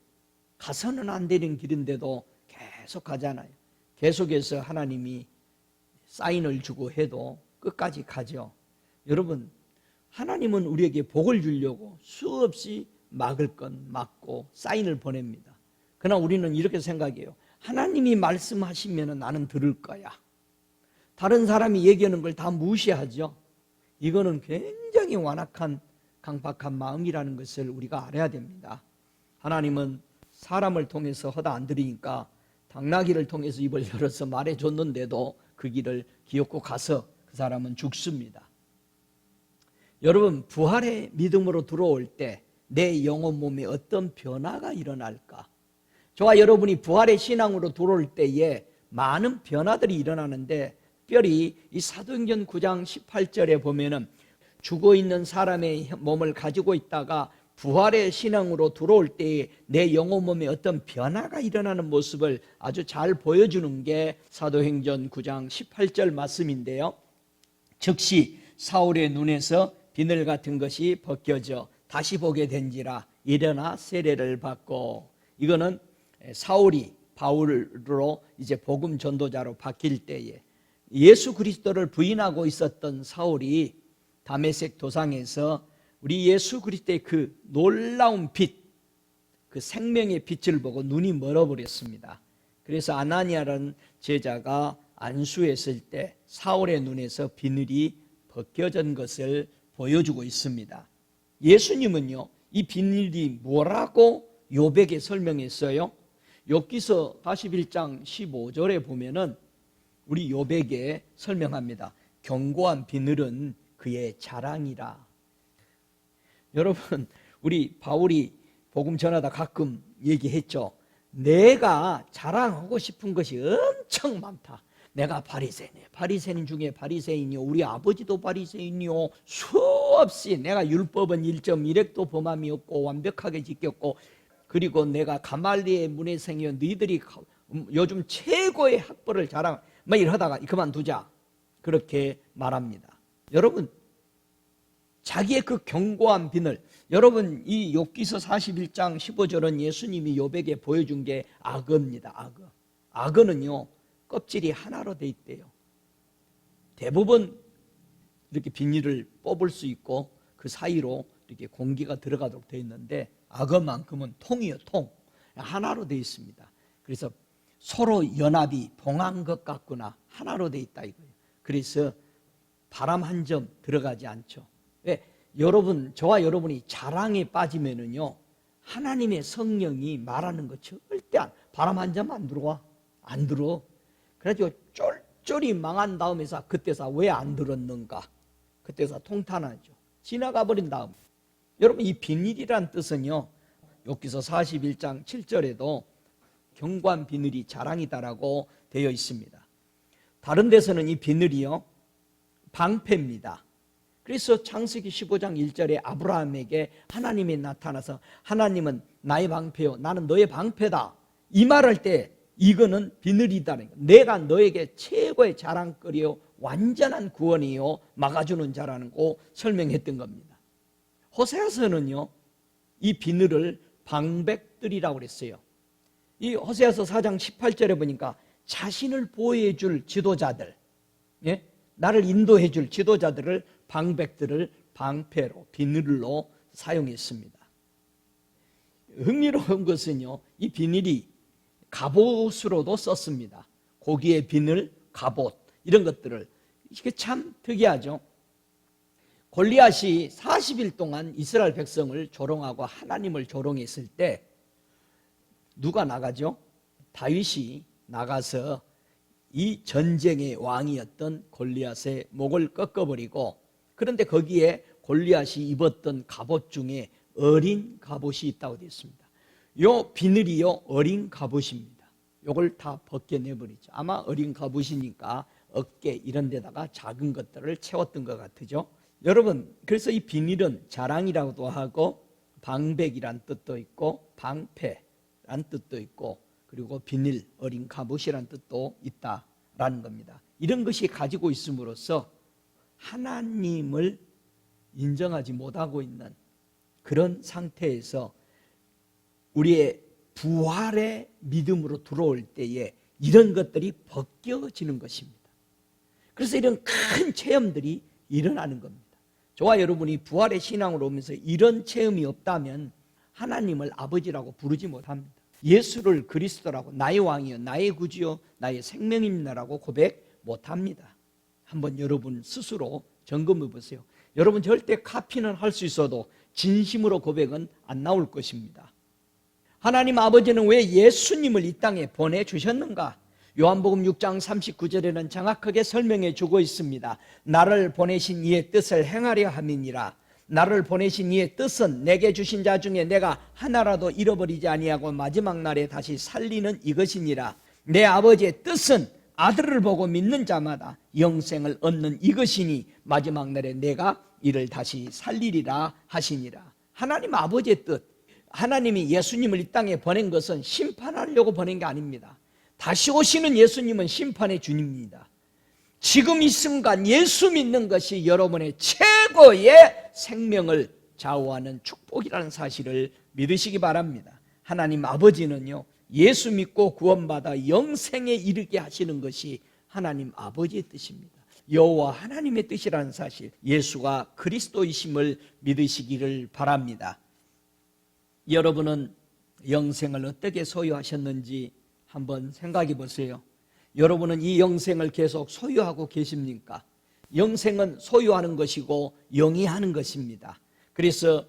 가서는 안 되는 길인데도 계속 가잖아요. 계속해서 하나님이 사인을 주고 해도 끝까지 가죠. 여러분 하나님은 우리에게 복을 주려고 수없이 막을 건 막고 사인을 보냅니다. 그러나 우리는 이렇게 생각해요. 하나님이 말씀하시면 나는 들을 거야. 다른 사람이 얘기하는 걸 다 무시하죠. 이거는 굉장히 완악한 강박한 마음이라는 것을 우리가 알아야 됩니다. 하나님은 사람을 통해서 허다 안 들으니까 당나귀를 통해서 입을 열어서 말해줬는데도 그 길을 기어코 가서 그 사람은 죽습니다. 여러분 부활의 믿음으로 들어올 때 내 영혼 몸에 어떤 변화가 일어날까? 저와 여러분이 부활의 신앙으로 들어올 때에 많은 변화들이 일어나는데 특별히 이 사도행전 9장 18절에 보면은 죽어있는 사람의 몸을 가지고 있다가 부활의 신앙으로 들어올 때에 내 영혼 몸에 어떤 변화가 일어나는 모습을 아주 잘 보여주는 게 사도행전 9장 18절 말씀인데요. 즉시 사울의 눈에서 비늘 같은 것이 벗겨져 다시 보게 된지라 일어나 세례를 받고, 이거는 사울이 바울로 이제 복음 전도자로 바뀔 때에 예수 그리스도를 부인하고 있었던 사울이 다메섹 도상에서 우리 예수 그리스도의 그 놀라운 빛, 그 생명의 빛을 보고 눈이 멀어버렸습니다. 그래서 아나니아라는 제자가 안수했을 때 사울의 눈에서 비늘이 벗겨진 것을 보여주고 있습니다. 예수님은요, 이 비늘이 뭐라고 욥에게 설명했어요? 욥기서 41장 15절에 보면은 우리 욥에게 설명합니다. 견고한 비늘은 그의 자랑이라. 여러분 우리 바울이 복음 전하다 가끔 얘기했죠. 내가 자랑하고 싶은 것이 엄청 많다. 내가 바리새인이에요. 바리새인 중에 바리새인이요, 우리 아버지도 바리새인이요, 수없이 내가 율법은 1.1획도 범함이 없고 완벽하게 지켰고, 그리고 내가 가말리의 문해생이요, 너희들이 요즘 최고의 학벌을 자랑, 막 이러다가 그만두자, 그렇게 말합니다. 여러분 자기의 그 견고한 비늘, 여러분 이 욥기서 41장 15절은 예수님이 욥에게 보여준 게 악어입니다. 악어. 악어는요 껍질이 하나로 돼 있대요. 대부분 이렇게 비닐을 뽑을 수 있고 그 사이로 이렇게 공기가 들어가도록 돼 있는데 악어만큼은 통이요, 통. 하나로 돼 있습니다. 그래서 서로 연합이 봉한 것 같구나, 하나로 돼 있다 이거예요. 그래서 바람 한 점 들어가지 않죠. 왜? 여러분, 저와 여러분이 자랑에 빠지면은요, 하나님의 성령이 말하는 거 절대 바람 한 점 안 들어와. 안 들어. 그래가지고 쫄쫄이 망한 다음에서 그때서 왜 안 들었는가? 그때서 통탄하죠. 지나가 버린 다음. 여러분 이 비늘이란 뜻은요, 욥기서 41장 7절에도 견고한 비늘이 자랑이다라고 되어 있습니다. 다른 데서는 이 비늘이요 방패입니다. 그래서 창세기 15장 1절에 아브라함에게 하나님이 나타나서 하나님은 나의 방패요, 나는 너의 방패다, 이 말할 때 이거는 비늘이다는 거예요. 내가 너에게 최고의 자랑거리요, 완전한 구원이요, 막아주는 자라는 거 설명했던 겁니다. 호세아서는요 이 비늘을 방백들이라고 그랬어요. 이 호세아서 4장 18절에 보니까 자신을 보호해 줄 지도자들, 예? 나를 인도해 줄 지도자들을 방백들을 방패로, 비늘로 사용했습니다. 흥미로운 것은요, 이 비늘이 갑옷으로도 썼습니다. 고기의 비늘, 갑옷, 이런 것들을. 이게 참 특이하죠. 골리앗이 40일 동안 이스라엘 백성을 조롱하고 하나님을 조롱했을 때 누가 나가죠? 다윗이 나가서 이 전쟁의 왕이었던 골리앗의 목을 꺾어버리고, 그런데 거기에 골리앗이 입었던 갑옷 중에 어린 갑옷이 있다고 되어 있습니다. 요 비늘이요, 어린 갑옷입니다. 요걸 다 벗겨내버리죠. 아마 어린 갑옷이니까 어깨 이런 데다가 작은 것들을 채웠던 것 같으죠. 여러분, 그래서 이 비닐은 자랑이라고도 하고 방백이란 뜻도 있고 방패란 뜻도 있고, 그리고 비닐, 어린 갑옷이란 뜻도 있다라는 겁니다. 이런 것이 가지고 있음으로써 하나님을 인정하지 못하고 있는 그런 상태에서 우리의 부활의 믿음으로 들어올 때에 이런 것들이 벗겨지는 것입니다. 그래서 이런 큰 체험들이 일어나는 겁니다. 저와 여러분이 부활의 신앙으로 오면서 이런 체험이 없다면 하나님을 아버지라고 부르지 못합니다. 예수를 그리스도라고, 나의 왕이요, 나의 구주요, 나의 생명입니다라고 고백 못합니다. 한번 여러분 스스로 점검해 보세요. 여러분 절대 카피는 할 수 있어도 진심으로 고백은 안 나올 것입니다. 하나님 아버지는 왜 예수님을 이 땅에 보내주셨는가? 요한복음 6장 39절에는 정확하게 설명해 주고 있습니다. 나를 보내신 이의 뜻을 행하려 함이니라. 나를 보내신 이의 뜻은 내게 주신 자 중에 내가 하나라도 잃어버리지 아니하고 마지막 날에 다시 살리는 이것이니라. 내 아버지의 뜻은 아들을 보고 믿는 자마다 영생을 얻는 이것이니 마지막 날에 내가 이를 다시 살리리라 하시니라. 하나님 아버지의 뜻, 하나님이 예수님을 이 땅에 보낸 것은 심판하려고 보낸 게 아닙니다. 다시 오시는 예수님은 심판의 주님입니다. 지금 이 순간 예수 믿는 것이 여러분의 최고의 생명을 좌우하는 축복이라는 사실을 믿으시기 바랍니다. 하나님 아버지는요, 예수 믿고 구원받아 영생에 이르게 하시는 것이 하나님 아버지의 뜻입니다. 여호와 하나님의 뜻이라는 사실, 예수가 그리스도이심을 믿으시기를 바랍니다. 여러분은 영생을 어떻게 소유하셨는지 한번 생각해 보세요. 여러분은 이 영생을 계속 소유하고 계십니까? 영생은 소유하는 것이고 영위하는 것입니다. 그래서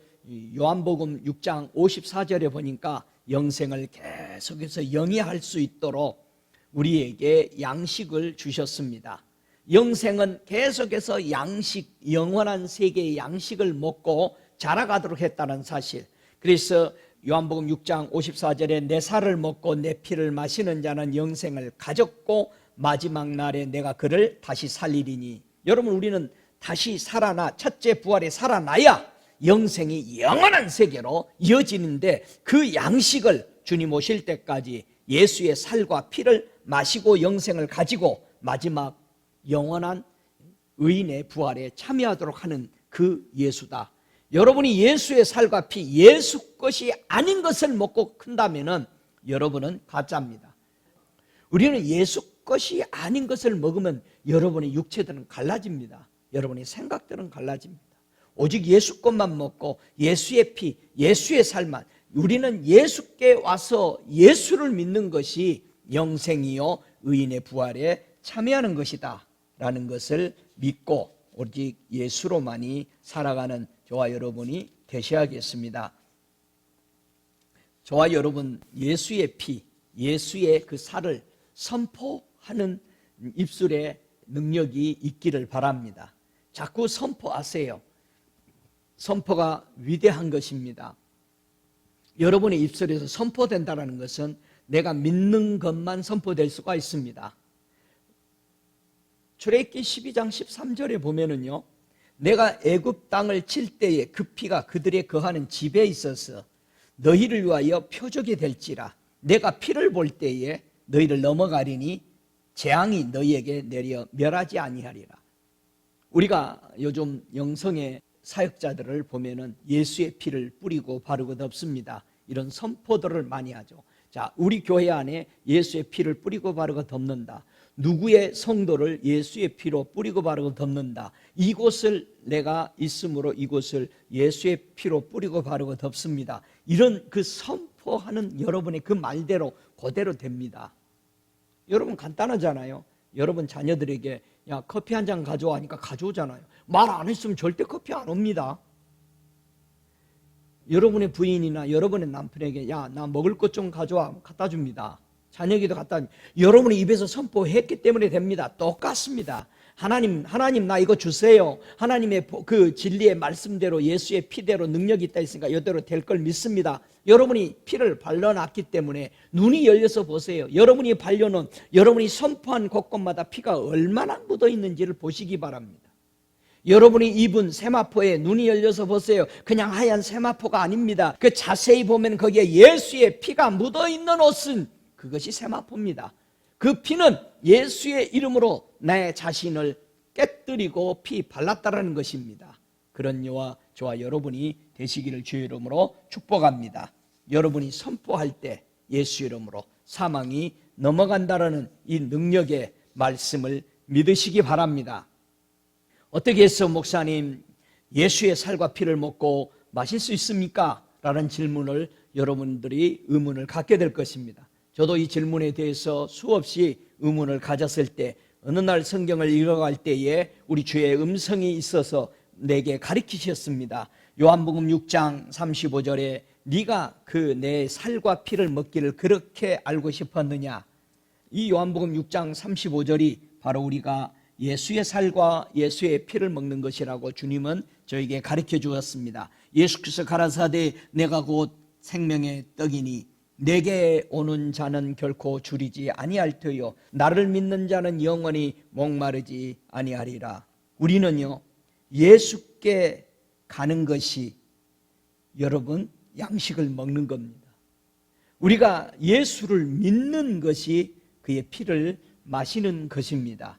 요한복음 6장 54절에 보니까 영생을 계속해서 영위할 수 있도록 우리에게 양식을 주셨습니다. 영생은 계속해서 양식, 영원한 세계의 양식을 먹고 자라가도록 했다는 사실. 그래서 요한복음 6장 54절에 내 살을 먹고 내 피를 마시는 자는 영생을 가졌고 마지막 날에 내가 그를 다시 살리리니. 여러분, 우리는 다시 살아나, 첫째 부활에 살아나야 영생이 영원한 세계로 이어지는데, 그 양식을 주님 오실 때까지 예수의 살과 피를 마시고 영생을 가지고 마지막 영원한 의인의 부활에 참여하도록 하는 그 예수다. 여러분이 예수의 살과 피, 예수 것이 아닌 것을 먹고 큰다면 여러분은 가짜입니다. 우리는 예수 것이 아닌 것을 먹으면 여러분의 육체들은 갈라집니다. 여러분의 생각들은 갈라집니다. 오직 예수 것만 먹고 예수의 피, 예수의 살만, 우리는 예수께 와서 예수를 믿는 것이 영생이요 의인의 부활에 참여하는 것이다 라는 것을 믿고 오직 예수로만이 살아가는 저와 여러분이 되셔야겠습니다. 저와 여러분, 예수의 피, 예수의 그 살을 선포하는 입술의 능력이 있기를 바랍니다. 자꾸 선포하세요. 선포가 위대한 것입니다. 여러분의 입술에서 선포된다는 것은 내가 믿는 것만 선포될 수가 있습니다. 출애굽기 12장 13절에 보면은요, 내가 애굽 땅을 칠 때에 그 피가 그들의 거하는 집에 있어서 너희를 위하여 표적이 될지라. 내가 피를 볼 때에 너희를 넘어가리니 재앙이 너희에게 내려 멸하지 아니하리라. 우리가 요즘 영성의 사역자들을 보면은 예수의 피를 뿌리고 바르고 덮습니다. 이런 선포들을 많이 하죠. 자, 우리 교회 안에 예수의 피를 뿌리고 바르고 덮는다. 누구의 성도를 예수의 피로 뿌리고 바르고 덮는다. 이곳을 내가 있으므로 이곳을 예수의 피로 뿌리고 바르고 덮습니다. 이런 그 선포하는 여러분의 그 말대로 그대로 됩니다. 여러분 간단하잖아요. 여러분 자녀들에게 야 커피 한 잔 가져와 하니까 가져오잖아요. 말 안 했으면 절대 커피 안 옵니다. 여러분의 부인이나 여러분의 남편에게 야 나 먹을 것 좀 가져와 갖다 줍니다. 자녀에게도 갖다 여러분의 입에서 선포했기 때문에 됩니다. 똑같습니다. 하나님 나 이거 주세요. 하나님의 그 진리의 말씀대로 예수의 피대로 능력이 있다 했으니까 이대로 될 걸 믿습니다. 여러분이 피를 발라놨기 때문에 눈이 열려서 보세요. 여러분이 발려놓은 여러분이 선포한 곳곳마다 피가 얼마나 묻어 있는지를 보시기 바랍니다. 여러분이 입은 세마포에 눈이 열려서 보세요. 그냥 하얀 세마포가 아닙니다. 그 자세히 보면 거기에 예수의 피가 묻어 있는 옷은 그것이 세마포입니다. 그 피는 예수의 이름으로 내 자신을 깨뜨리고 피 발랐다라는 것입니다. 그런 저와 여러분이 되시기를 주의 이름으로 축복합니다. 여러분이 선포할 때 예수 이름으로 사망이 넘어간다라는 이 능력의 말씀을 믿으시기 바랍니다. 어떻게 해서 목사님 예수의 살과 피를 먹고 마실 수 있습니까? 라는 질문을 여러분들이 의문을 갖게 될 것입니다. 저도 이 질문에 대해서 수없이 의문을 가졌을 때 어느 날 성경을 읽어갈 때에 우리 주의 음성이 있어서 내게 가르치셨습니다. 요한복음 6장 35절에 네가 그 내 살과 피를 먹기를 그렇게 알고 싶었느냐. 이 요한복음 6장 35절이 바로 우리가 예수의 살과 예수의 피를 먹는 것이라고 주님은 저에게 가르쳐 주었습니다. 예수께서 가라사대 내가 곧 생명의 떡이니 내게 오는 자는 결코 줄이지 아니할 터요 나를 믿는 자는 영원히 목마르지 아니하리라. 우리는요 예수께 가는 것이 여러분 양식을 먹는 겁니다. 우리가 예수를 믿는 것이 그의 피를 마시는 것입니다.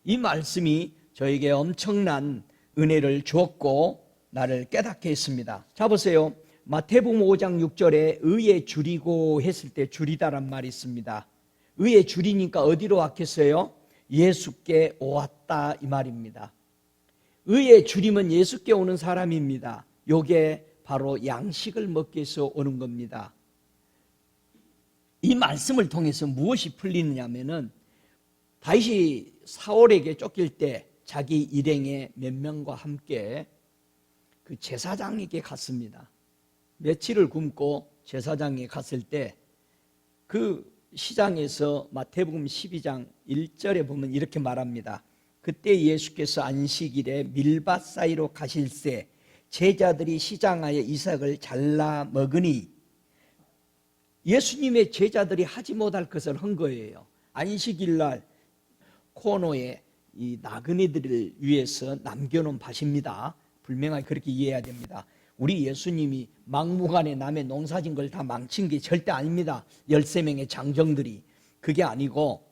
이 말씀이 저에게 엄청난 은혜를 주었고 나를 깨닫게 했습니다. 자 보세요. 마태복음 5장 6절에 의에 줄이고 했을 때 줄이다란 말이 있습니다. 의에 줄이니까 어디로 왔겠어요? 예수께 오았다 이 말입니다. 의에 줄이면 예수께 오는 사람입니다. 요게 바로 양식을 먹기 위해서 오는 겁니다. 이 말씀을 통해서 무엇이 풀리느냐면은 다윗이 사울에게 쫓길 때 자기 일행의 몇 명과 함께 그 제사장에게 갔습니다. 며칠을 굶고 제사장에 갔을 때 그 시장에서 마태복음 12장 1절에 보면 이렇게 말합니다. 그때 예수께서 안식일에 밀밭 사이로 가실새 제자들이 시장하여 이삭을 잘라 먹으니 예수님의 제자들이 하지 못할 것을 한 거예요. 안식일날 코너에 이 나그네들을 위해서 남겨놓은 밭입니다. 분명하게 그렇게 이해해야 됩니다. 우리 예수님이 막무가내 남의 농사진 걸 다 망친 게 절대 아닙니다. 13명의 장정들이. 그게 아니고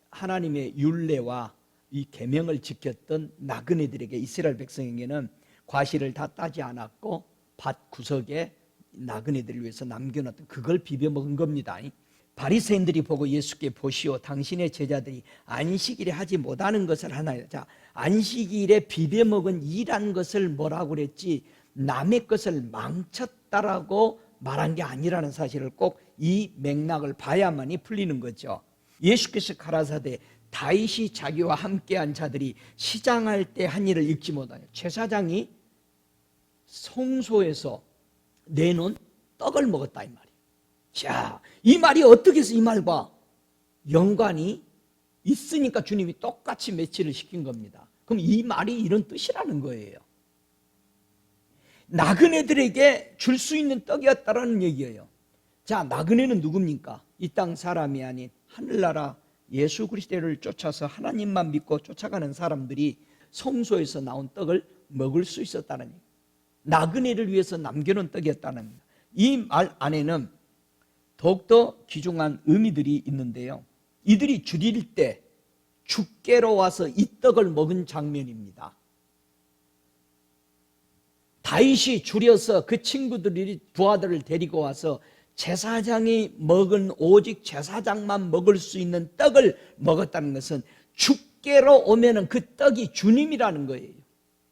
하나님의 율례와 이 계명을 지켰던 나그네들에게 이스라엘 백성에게는 과실을 다 따지 않았고 밭 구석에 나그네들을 위해서 남겨놨던 그걸 비벼 먹은 겁니다. 바리새인들이 보고 예수께 보시오 당신의 제자들이 안식일에 하지 못하는 것을 하나요. 자, 안식일에 비벼 먹은 일한 것을 뭐라고 그랬지 남의 것을 망쳤다라고 말한 게 아니라는 사실을 꼭 이 맥락을 봐야만이 풀리는 거죠. 예수께서 가라사대 다윗이 자기와 함께한 자들이 시장할 때 한 일을 잊지 못하여 제사장이 성소에서 내놓은 떡을 먹었다 이 말이에요. 자, 이 말이 어떻게 해서 이 말과 연관이 있으니까 주님이 똑같이 매치를 시킨 겁니다. 그럼 이 말이 이런 뜻이라는 거예요. 나그네들에게 줄 수 있는 떡이었다라는 얘기예요. 자, 나그네는 누굽니까? 이 땅 사람이 아닌 하늘나라 예수 그리스도를 쫓아서 하나님만 믿고 쫓아가는 사람들이 성소에서 나온 떡을 먹을 수 있었다는 얘기예요. 나그네를 위해서 남겨놓은 떡이었다는 겁니다. 이 말 안에는 더욱더 귀중한 의미들이 있는데요. 이들이 줄일 때 주께로 와서 이 떡을 먹은 장면입니다. 다윗이 줄여서 그 친구들이 부하들을 데리고 와서 제사장이 먹은 오직 제사장만 먹을 수 있는 떡을 먹었다는 것은 주께로 오면은 그 떡이 주님이라는 거예요.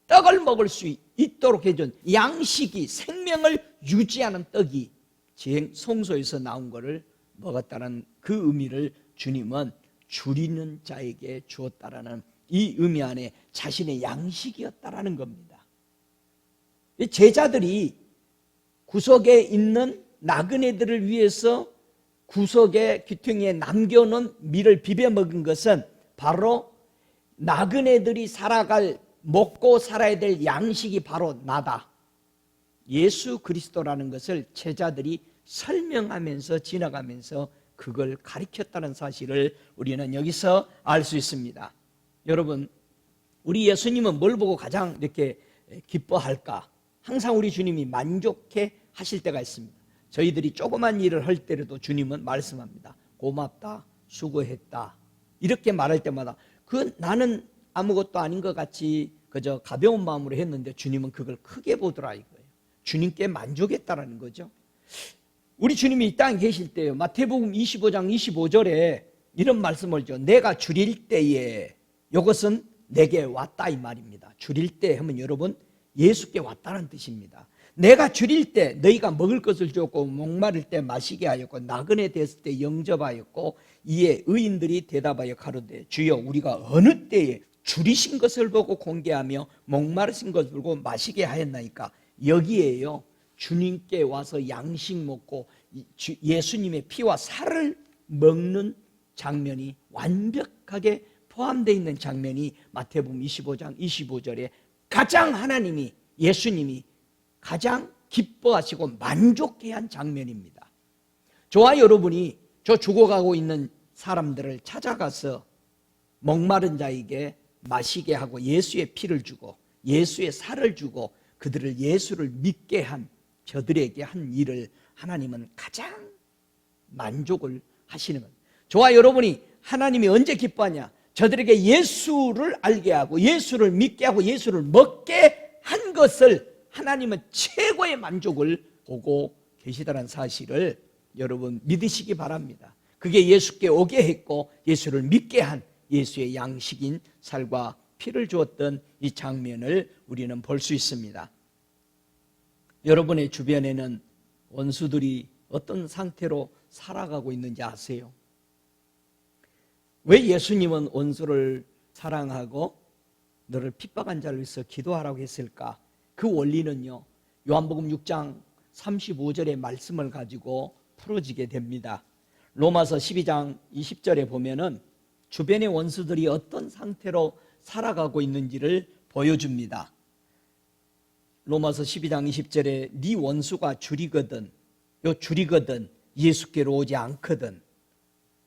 떡을 먹을 수 있도록 해준 양식이 생명을 유지하는 떡이 성소에서 나온 것을 먹었다는 그 의미를 주님은 줄이는 자에게 주었다라는 이 의미 안에 자신의 양식이었다라는 겁니다. 제자들이 구석에 있는 나그네들을 위해서 구석에 귀퉁이에 남겨놓은 밀을 비벼 먹은 것은 바로 나그네들이 먹고 살아야 될 양식이 바로 나다. 예수 그리스도라는 것을 제자들이 설명하면서 지나가면서 그걸 가르쳤다는 사실을 우리는 여기서 알 수 있습니다. 여러분, 우리 예수님은 뭘 보고 가장 이렇게 기뻐할까? 항상 우리 주님이 만족해 하실 때가 있습니다. 저희들이 조그만 일을 할 때라도 주님은 말씀합니다. 고맙다, 수고했다. 이렇게 말할 때마다 나는 아무것도 아닌 것 같이 그저 가벼운 마음으로 했는데 주님은 그걸 크게 보더라 이거예요. 주님께 만족했다라는 거죠. 우리 주님이 이 땅에 계실 때요, 마태복음 25장 25절에 이런 말씀을 하죠. 내가 줄일 때에, 이것은 내게 왔다 이 말입니다. 줄일 때 하면 여러분 예수께 왔다는 뜻입니다. 내가 줄일 때 너희가 먹을 것을 줬고 목마를 때 마시게 하였고 나그네 됐을 때 영접하였고 이에 의인들이 대답하여 가로되 주여 우리가 어느 때에 줄이신 것을 보고 공개하며 목마르신 것을 보고 마시게 하였나이까. 여기에요, 주님께 와서 양식 먹고 예수님의 피와 살을 먹는 장면이 완벽하게 포함되어 있는 장면이 마태복음 25장 25절에 가장 하나님이, 예수님이 가장 기뻐하시고 만족해야 한 장면입니다. 저와 여러분이 저 죽어가고 있는 사람들을 찾아가서 목마른 자에게 마시게 하고 예수의 피를 주고 예수의 살을 주고 그들을 예수를 믿게 한 저들에게 한 일을 하나님은 가장 만족을 하시는 겁니다. 저와 여러분이 하나님이 언제 기뻐하냐? 저들에게 예수를 알게 하고 예수를 믿게 하고 예수를 먹게 한 것을 하나님은 최고의 만족을 보고 계시다는 사실을 여러분 믿으시기 바랍니다. 그게 예수께 오게 했고 예수를 믿게 한 예수의 양식인 살과 피를 주었던 이 장면을 우리는 볼 수 있습니다. 여러분의 주변에는 원수들이 어떤 상태로 살아가고 있는지 아세요? 왜 예수님은 원수를 사랑하고 너를 핍박한 자를 위해서 기도하라고 했을까? 그 원리는요, 요한복음 6장 35절의 말씀을 가지고 풀어지게 됩니다. 로마서 12장 20절에 보면은 주변의 원수들이 어떤 상태로 살아가고 있는지를 보여줍니다. 로마서 12장 20절에 네 원수가 줄이거든, 예수께로 오지 않거든,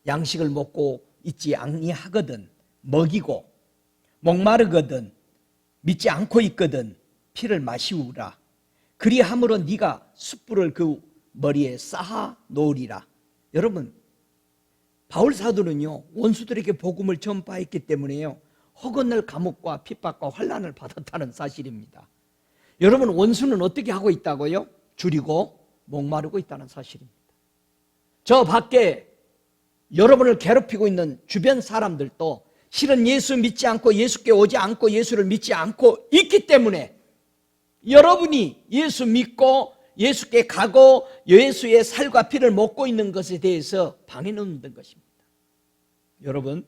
양식을 먹고 있지 아니하거든, 먹이고 목마르거든, 믿지 않고 있거든 피를 마시우라. 그리함으로 네가 숯불을 그 머리에 쌓아 놓으리라. 여러분, 바울 사도는요 원수들에게 복음을 전파했기 때문에요 허건날 감옥과 핍박과 환난을 받았다는 사실입니다. 여러분, 원수는 어떻게 하고 있다고요? 줄이고 목마르고 있다는 사실입니다. 저 밖에 여러분을 괴롭히고 있는 주변 사람들도 실은 예수 믿지 않고 예수께 오지 않고 예수를 믿지 않고 있기 때문에 여러분이 예수 믿고 예수께 가고 예수의 살과 피를 먹고 있는 것에 대해서 방해 놓는 것입니다. 여러분,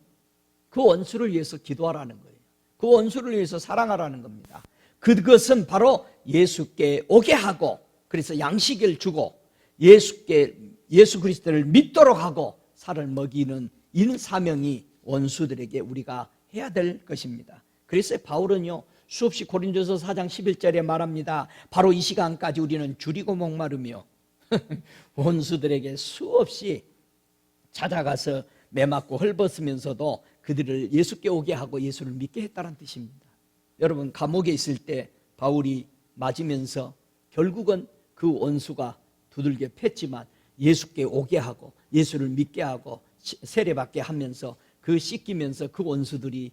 그 원수를 위해서 기도하라는 거예요. 그 원수를 위해서 사랑하라는 겁니다. 그것은 바로 예수께 오게 하고 그래서 양식을 주고 예수 그리스도를 믿도록 하고 살을 먹이는 이 사명이 원수들에게 우리가 해야 될 것입니다. 그래서 바울은요 수없이 고린도서 4장 11절에 말합니다. 바로 이 시간까지 우리는 줄이고 목마르며 원수들에게 수없이 찾아가서 매맞고 헐벗으면서도 그들을 예수께 오게 하고 예수를 믿게 했다는 뜻입니다. 여러분, 감옥에 있을 때 바울이 맞으면서 결국은 그 원수가 두들겨 팼지만 예수께 오게 하고 예수를 믿게 하고 세례받게 하면서 그 씻기면서 그 원수들이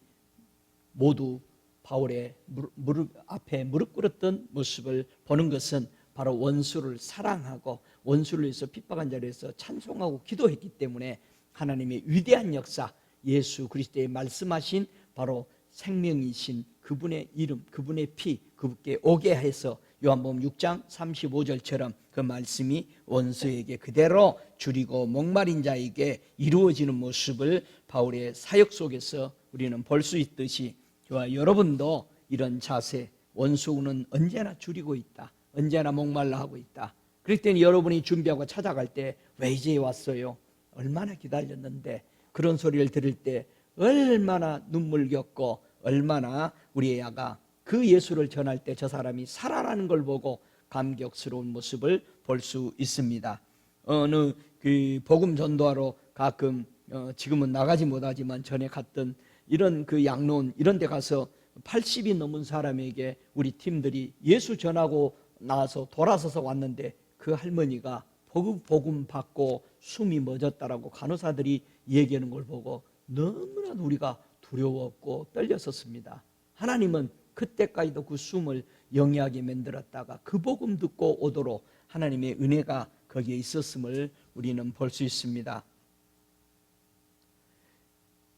모두 바울의 무릎 앞에 무릎 꿇었던 모습을 보는 것은 바로 원수를 사랑하고 원수를 위해서 핍박한 자리에서 찬송하고 기도했기 때문에 하나님의 위대한 역사, 예수 그리스도의 말씀하신 바로 생명이신 그분의 이름, 그분의 피 그분께 오게 해서 요한복음 6장 35절처럼 그 말씀이 원수에게 그대로 줄이고 목마른 자에게 이루어지는 모습을 바울의 사역 속에서 우리는 볼 수 있듯이 저와 여러분도 이런 자세, 원수는 언제나 줄이고 있다, 언제나 목말라 하고 있다. 그럴 때는 여러분이 준비하고 찾아갈 때 왜 이제 왔어요? 얼마나 기다렸는데, 그런 소리를 들을 때 얼마나 눈물겹고 얼마나 우리의 야가 그 예수를 전할 때 저 사람이 살아나는 걸 보고 감격스러운 모습을 볼 수 있습니다. 어느 그 복음 전도하러 가끔 지금은 나가지 못하지만 전에 갔던 이런 그 양로원 이런 데 가서 80이 넘은 사람에게 우리 팀들이 예수 전하고 나와서 돌아서서 왔는데 그 할머니가 복음 받고 숨이 멎었다라고 간호사들이 얘기하는 걸 보고 너무나 우리가 두려웠고 떨렸었습니다. 하나님은 그때까지도 그 숨을 영리하게 만들었다가 그 복음 듣고 오도록 하나님의 은혜가 거기에 있었음을 우리는 볼 수 있습니다.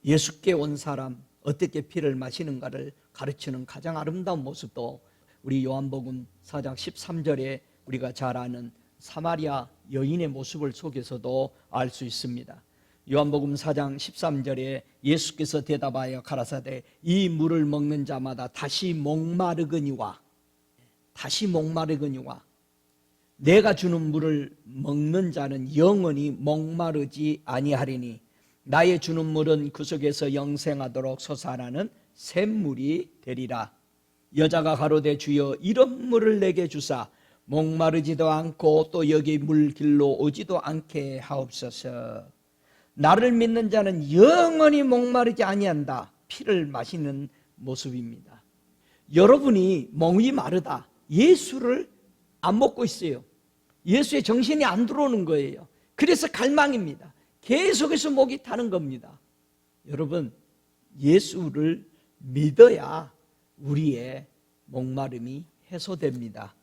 예수께 온 사람 어떻게 피를 마시는가를 가르치는 가장 아름다운 모습도 우리 요한복음 4장 13절에 우리가 잘 아는 사마리아 여인의 모습을 속에서도 알 수 있습니다. 요한복음 4장 13절에 예수께서 대답하여 가라사대 이 물을 먹는 자마다 다시 목마르거니와 내가 주는 물을 먹는 자는 영원히 목마르지 아니하리니 나의 주는 물은 그 속에서 영생하도록 솟아나는 샘물이 되리라. 여자가 가로되 주여 이런 물을 내게 주사 목마르지도 않고 또 여기 물길로 오지도 않게 하옵소서. 나를 믿는 자는 영원히 목마르지 아니한다. 피를 마시는 모습입니다. 여러분이 목이 마르다, 예수를 안 먹고 있어요. 예수의 정신이 안 들어오는 거예요. 그래서 갈망입니다. 계속해서 목이 타는 겁니다. 여러분, 예수를 믿어야 우리의 목마름이 해소됩니다.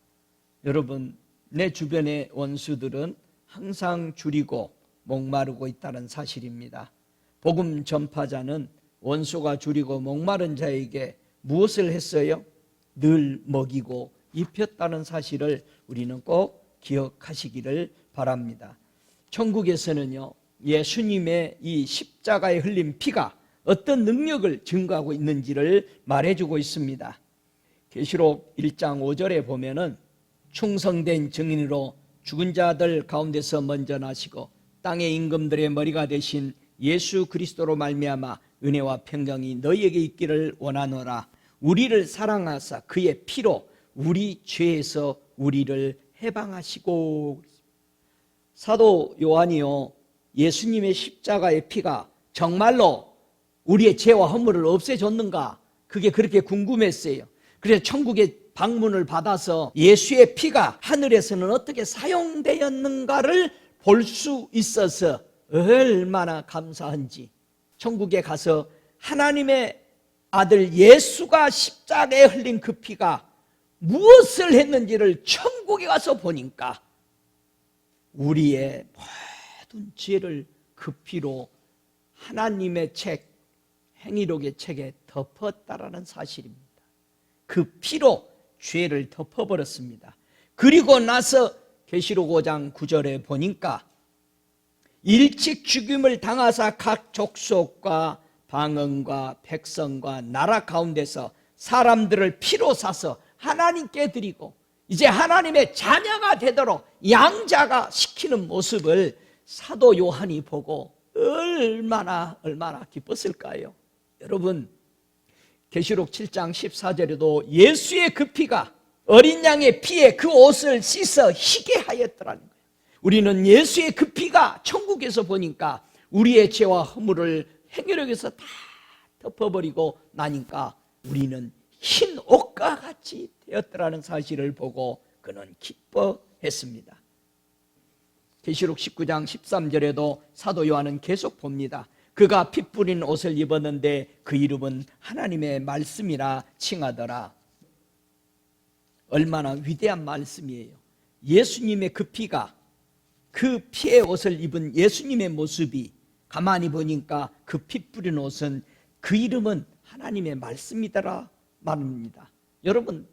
여러분, 내 주변의 원수들은 항상 줄이고 목마르고 있다는 사실입니다. 복음 전파자는 원수가 줄이고 목마른 자에게 무엇을 했어요? 늘 먹이고 입혔다는 사실을 우리는 꼭 기억하시기를 바랍니다. 천국에서는요, 예수님의 이 십자가에 흘린 피가 어떤 능력을 증거하고 있는지를 말해주고 있습니다. 계시록 1장 5절에 보면은 충성된 증인으로 죽은 자들 가운데서 먼저 나시고 땅의 임금들의 머리가 되신 예수 그리스도로 말미암아 은혜와 평강이 너희에게 있기를 원하노라. 우리를 사랑하사 그의 피로 우리 죄에서 우리를 해방하시고. 사도 요한이요, 예수님의 십자가의 피가 정말로 우리의 죄와 허물을 없애줬는가, 그게 그렇게 궁금했어요. 그래서 천국의 방문을 받아서 예수의 피가 하늘에서는 어떻게 사용되었는가를 볼 수 있어서 얼마나 감사한지, 천국에 가서 하나님의 아들 예수가 십자가에 흘린 그 피가 무엇을 했는지를 천국에 가서 보니까 우리의 모든 죄를 그 피로 하나님의 책, 행위록의 책에 덮었다라는 사실입니다. 그 피로 죄를 덮어버렸습니다. 그리고 나서 계시록 5장 9절에 보니까 일찍 죽임을 당하사 각 족속과 방언과 백성과 나라 가운데서 사람들을 피로 사서 하나님께 드리고 이제 하나님의 자녀가 되도록 양자가 시키는 모습을 사도 요한이 보고 얼마나 기뻤을까요? 여러분, 계시록 7장 14절에도 예수의 그 피가 어린 양의 피에 그 옷을 씻어 희게 하였더라는 거예요. 우리는 예수의 그 피가 천국에서 보니까 우리의 죄와 허물을 행위력에서 다 덮어버리고 나니까 우리는 흰 옷과 같이 되었더라는 사실을 보고 그는 기뻐했습니다. 계시록 19장 13절에도 사도 요한은 계속 봅니다. 그가 피 뿌린 옷을 입었는데 그 이름은 하나님의 말씀이라 칭하더라. 얼마나 위대한 말씀이에요. 예수님의 그 피가 그 피의 옷을 입은 예수님의 모습이 가만히 보니까 그 피 뿌린 옷은 그 이름은 하나님의 말씀이더라 말입니다. 여러분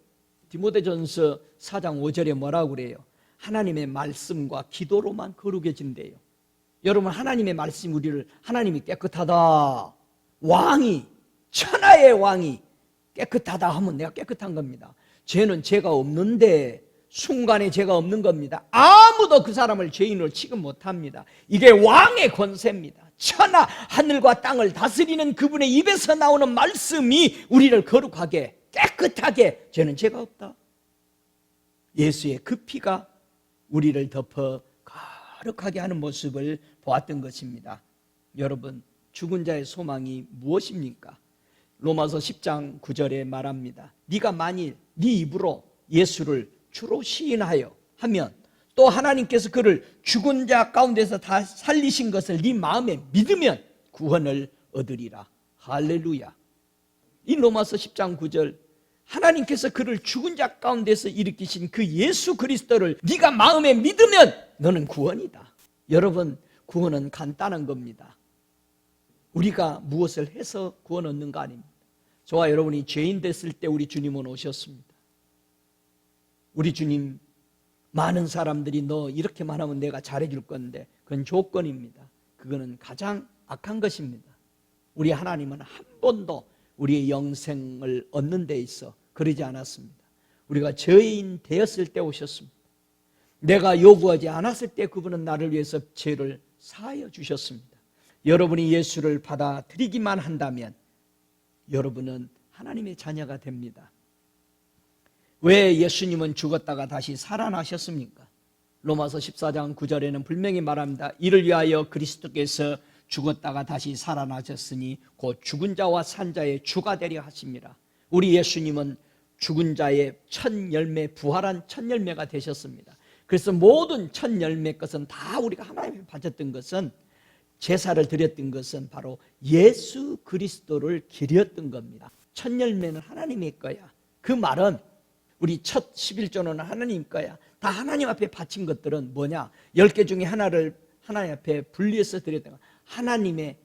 디모데전서 4장 5절에 뭐라고 그래요? 하나님의 말씀과 기도로만 거룩해진대요. 여러분 하나님의 말씀 우리를 하나님이 깨끗하다, 왕이 천하의 왕이 깨끗하다 하면 내가 깨끗한 겁니다. 죄는 죄가 없는데 순간에 죄가 없는 겁니다. 아무도 그 사람을 죄인으로 취급 못합니다. 이게 왕의 권세입니다. 천하 하늘과 땅을 다스리는 그분의 입에서 나오는 말씀이 우리를 거룩하게 깨끗하게, 죄는 죄가 없다. 예수의 그 피가 우리를 덮어 거룩하게 하는 모습을 보았던 것입니다. 여러분 죽은 자의 소망이 무엇입니까? 로마서 10장 9절에 말합니다. 네가 만일 네 입으로 예수를 주로 시인하여 하면 또 하나님께서 그를 죽은 자 가운데서 다 살리신 것을 네 마음에 믿으면 구원을 얻으리라. 할렐루야. 이 로마서 10장 9절, 하나님께서 그를 죽은 자 가운데서 일으키신 그 예수 그리스도를 네가 마음에 믿으면 너는 구원이다. 여러분 구원은 간단한 겁니다. 우리가 무엇을 해서 구원 얻는가 아닙니다. 저와 여러분이 죄인 됐을 때 우리 주님은 오셨습니다. 우리 주님, 많은 사람들이 너 이렇게만 하면 내가 잘해줄 건데 그건 조건입니다. 그거는 가장 악한 것입니다. 우리 하나님은 한 번도 우리의 영생을 얻는 데 있어 그러지 않았습니다. 우리가 죄인 되었을 때 오셨습니다. 내가 요구하지 않았을 때 그분은 나를 위해서 죄를 사하여 주셨습니다. 여러분이 예수를 받아들이기만 한다면 여러분은 하나님의 자녀가 됩니다. 왜 예수님은 죽었다가 다시 살아나셨습니까? 로마서 14장 9절에는 분명히 말합니다. 이를 위하여 그리스도께서 죽었다가 다시 살아나셨으니 곧 죽은 자와 산 자의 주가 되려 하심이라. 우리 예수님은 죽은 자의 첫 열매, 부활한 첫 열매가 되셨습니다. 그래서 모든 첫 열매 것은 다 우리가 하나님께 바쳤던 것은, 제사를 드렸던 것은 바로 예수 그리스도를 기렸던 겁니다. 첫 열매는 하나님의 거야. 그 말은 우리 첫 11조는 하나님 거야. 다 하나님 앞에 바친 것들은 뭐냐? 10개 중에 하나를 하나님 앞에 분리해서 드렸던 거. 하나님의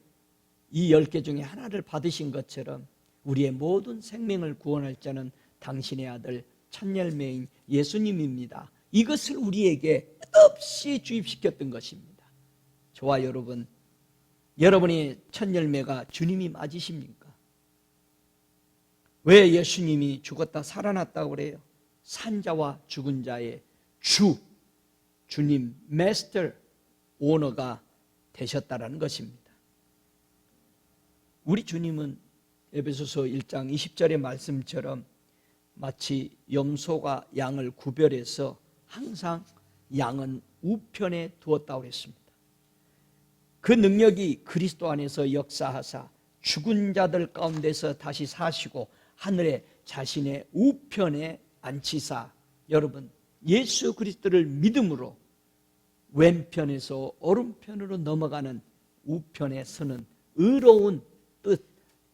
이 10개 중에 하나를 받으신 것처럼 우리의 모든 생명을 구원할 자는 당신의 아들 첫 열매인 예수님입니다. 이것을 우리에게 끝없이 주입시켰던 것입니다. 저와 여러분, 여러분의 첫 열매가 주님이 맞으십니까? 왜 예수님이 죽었다 살아났다고 그래요? 산자와 죽은 자의 주님, 마스터, 오너가 되셨다라는 것입니다. 우리 주님은 에베소서 1장 20절의 말씀처럼 마치 염소가 양을 구별해서 항상 양은 우편에 두었다고 그랬습니다. 그 능력이 그리스도 안에서 역사하사 죽은 자들 가운데서 다시 사시고 하늘에 자신의 우편에 앉히사, 여러분 예수 그리스도를 믿음으로 왼편에서 오른편으로 넘어가는 우편에 서는 의로운 뜻,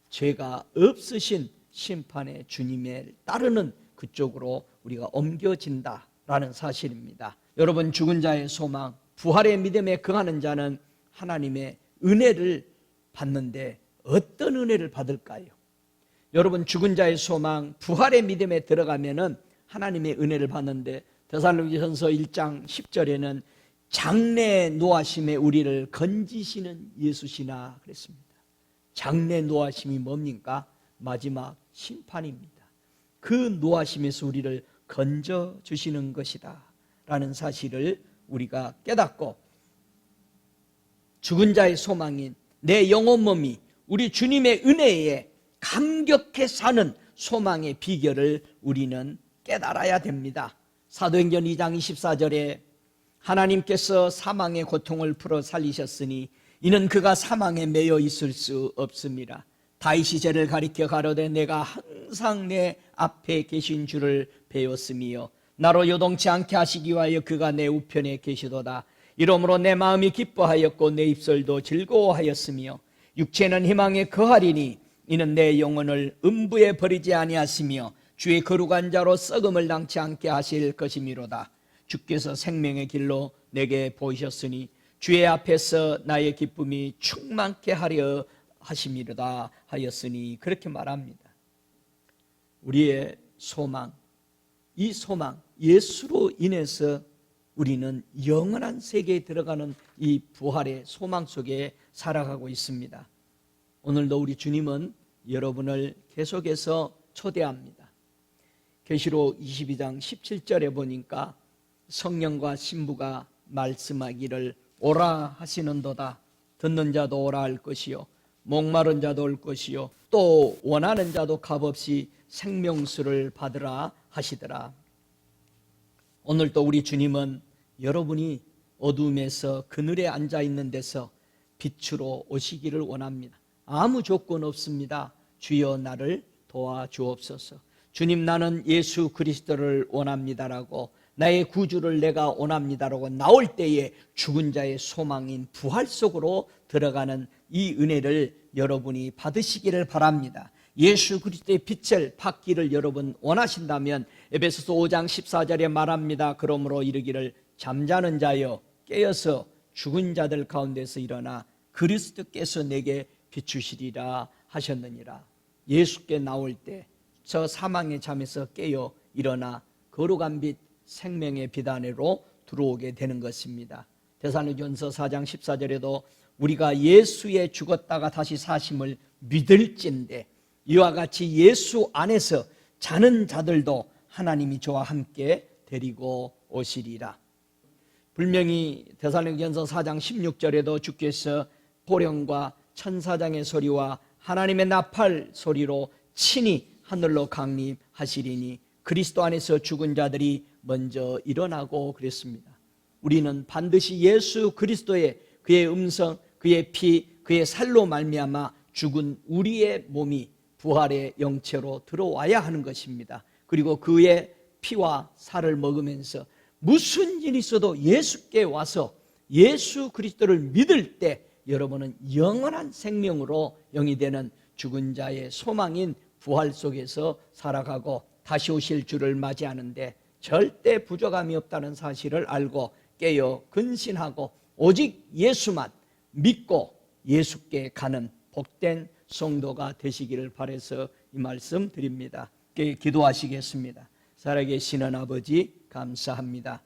죄가 없으신 심판의 주님에 따르는 그쪽으로 우리가 옮겨진다라는 사실입니다. 여러분 죽은 자의 소망, 부활의 믿음에 거하는 자는 하나님의 은혜를 받는데 어떤 은혜를 받을까요? 여러분 죽은 자의 소망, 부활의 믿음에 들어가면은 하나님의 은혜를 받는데 데살로니가전서 1장 10절에는 장래 노하심에 우리를 건지시는 예수시나 그랬습니다. 장래 노하심이 뭡니까? 마지막 심판입니다. 그 노하심에서 우리를 건져주시는 것이다 라는 사실을 우리가 깨닫고, 죽은 자의 소망인 내 영혼 몸이 우리 주님의 은혜에 감격해 사는 소망의 비결을 우리는 깨달아야 됩니다. 사도행전 2장 24절에 하나님께서 사망의 고통을 풀어 살리셨으니 이는 그가 사망에 매여 있을 수 없습니다. 다윗이 저를 가리켜 가로되 내가 항상 내 앞에 계신 줄을 배웠으며 나로 요동치 않게 하시기 위하여 그가 내 우편에 계시도다. 이러므로 내 마음이 기뻐하였고 내 입술도 즐거워하였으며 육체는 희망에 거하리니 이는 내 영혼을 음부에 버리지 아니하시며 주의 거룩한 자로 썩음을 당치 않게 하실 것이미로다. 주께서 생명의 길로 내게 보이셨으니 주의 앞에서 나의 기쁨이 충만케 하려 하심이로다 하였으니 그렇게 말합니다. 우리의 소망, 이 소망, 예수로 인해서 우리는 영원한 세계에 들어가는 이 부활의 소망 속에 살아가고 있습니다. 오늘도 우리 주님은 여러분을 계속해서 초대합니다. 계시록 22장 17절에 보니까 성령과 신부가 말씀하기를 오라 하시는도다. 듣는 자도 오라 할 것이요 목마른 자도 올 것이요 또 원하는 자도 값없이 생명수를 받으라 하시더라. 오늘도 우리 주님은 여러분이 어둠에서 그늘에 앉아있는 데서 빛으로 오시기를 원합니다. 아무 조건 없습니다. 주여 나를 도와주옵소서. 주님 나는 예수 그리스도를 원합니다라고 나의 구주를 내가 원합니다라고 나올 때에 죽은 자의 소망인 부활 속으로 들어가는 이 은혜를 여러분이 받으시기를 바랍니다. 예수 그리스도의 빛을 받기를 여러분 원하신다면 에베소서 5장 14절에 말합니다. 그러므로 이르기를 잠자는 자여 깨어서 죽은 자들 가운데서 일어나 그리스도께서 내게 비추시리라 하셨느니라. 예수께 나올 때 저 사망의 잠에서 깨어 일어나 거룩한 빛 생명의 빛 안으로 들어오게 되는 것입니다. 데살로니가전서 4장 14절에도 우리가 예수에 죽었다가 다시 사심을 믿을진대 이와 같이 예수 안에서 자는 자들도 하나님이 저와 함께 데리고 오시리라. 분명히 데살로니가전서 4장 16절에도 주께서 보령과 천사장의 소리와 하나님의 나팔 소리로 친히 하늘로 강림하시리니 그리스도 안에서 죽은 자들이 먼저 일어나고 그랬습니다. 우리는 반드시 예수 그리스도의 그의 음성, 그의 피, 그의 살로 말미암아 죽은 우리의 몸이 부활의 영체로 들어와야 하는 것입니다. 그리고 그의 피와 살을 먹으면서 무슨 일이 있어도 예수께 와서 예수 그리스도를 믿을 때 여러분은 영원한 생명으로 영이 되는 죽은 자의 소망인 부활 속에서 살아가고 다시 오실 주를 맞이하는데 절대 부족함이 없다는 사실을 알고 깨어 근신하고 오직 예수만 믿고 예수께 가는 복된 성도가 되시기를 바라서 이 말씀 드립니다. 기도하시겠습니다. 살아계시는 아버지 감사합니다.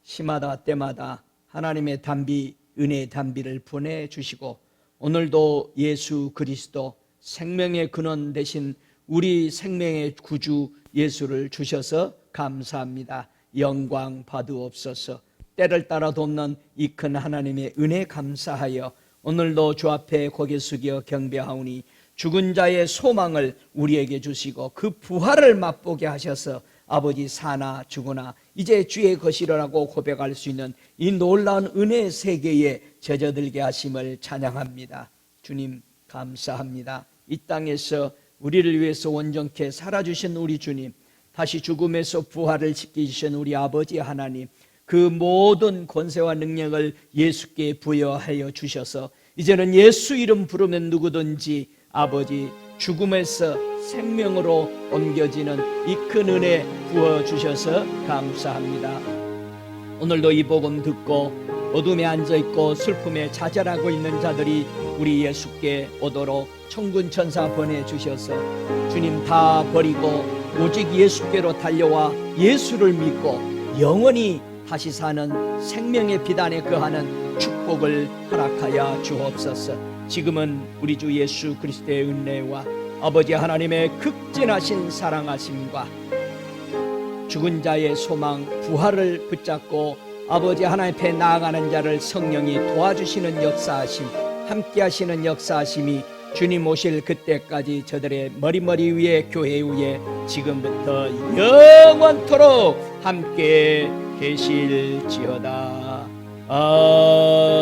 시마다 때마다 하나님의 단비, 은혜의 단비를 보내주시고 오늘도 예수 그리스도 생명의 근원 되신 우리 생명의 구주 예수를 주셔서 감사합니다. 영광 받으옵소서. 때를 따라 돕는 이 큰 하나님의 은혜 감사하여 오늘도 주 앞에 고개 숙여 경배하오니 죽은 자의 소망을 우리에게 주시고 그 부활을 맛보게 하셔서 아버지 사나 죽으나 이제 주의 것이라고 고백할 수 있는 이 놀라운 은혜의 세계에 젖어들게 하심을 찬양합니다. 주님 감사합니다. 이 땅에서 우리를 위해서 온전케 살아주신 우리 주님, 다시 죽음에서 부활을 시키신 우리 아버지 하나님, 그 모든 권세와 능력을 예수께 부여하여 주셔서 이제는 예수 이름 부르면 누구든지 아버지 죽음에서 생명으로 옮겨지는 이 큰 은혜 부어주셔서 감사합니다. 오늘도 이 복음 듣고 어둠에 앉아있고 슬픔에 좌절하고 있는 자들이 우리 예수께 오도록 천군 천사 보내주셔서 주님 다 버리고 오직 예수께로 달려와 예수를 믿고 영원히 다시 사는 생명의 빛 안에 거하는 축복을 허락하여 주옵소서. 지금은 우리 주 예수 그리스도의 은혜와 아버지 하나님의 극진하신 사랑하심과 죽은 자의 소망 부활을 붙잡고 아버지 하나님 앞에 나아가는 자를 성령이 도와주시는 역사하심, 함께 하시는 역사하심이 주님 오실 그때까지 저들의 머리 위에 교회 위에 지금부터 영원토록 함께 계실지어다. 아멘.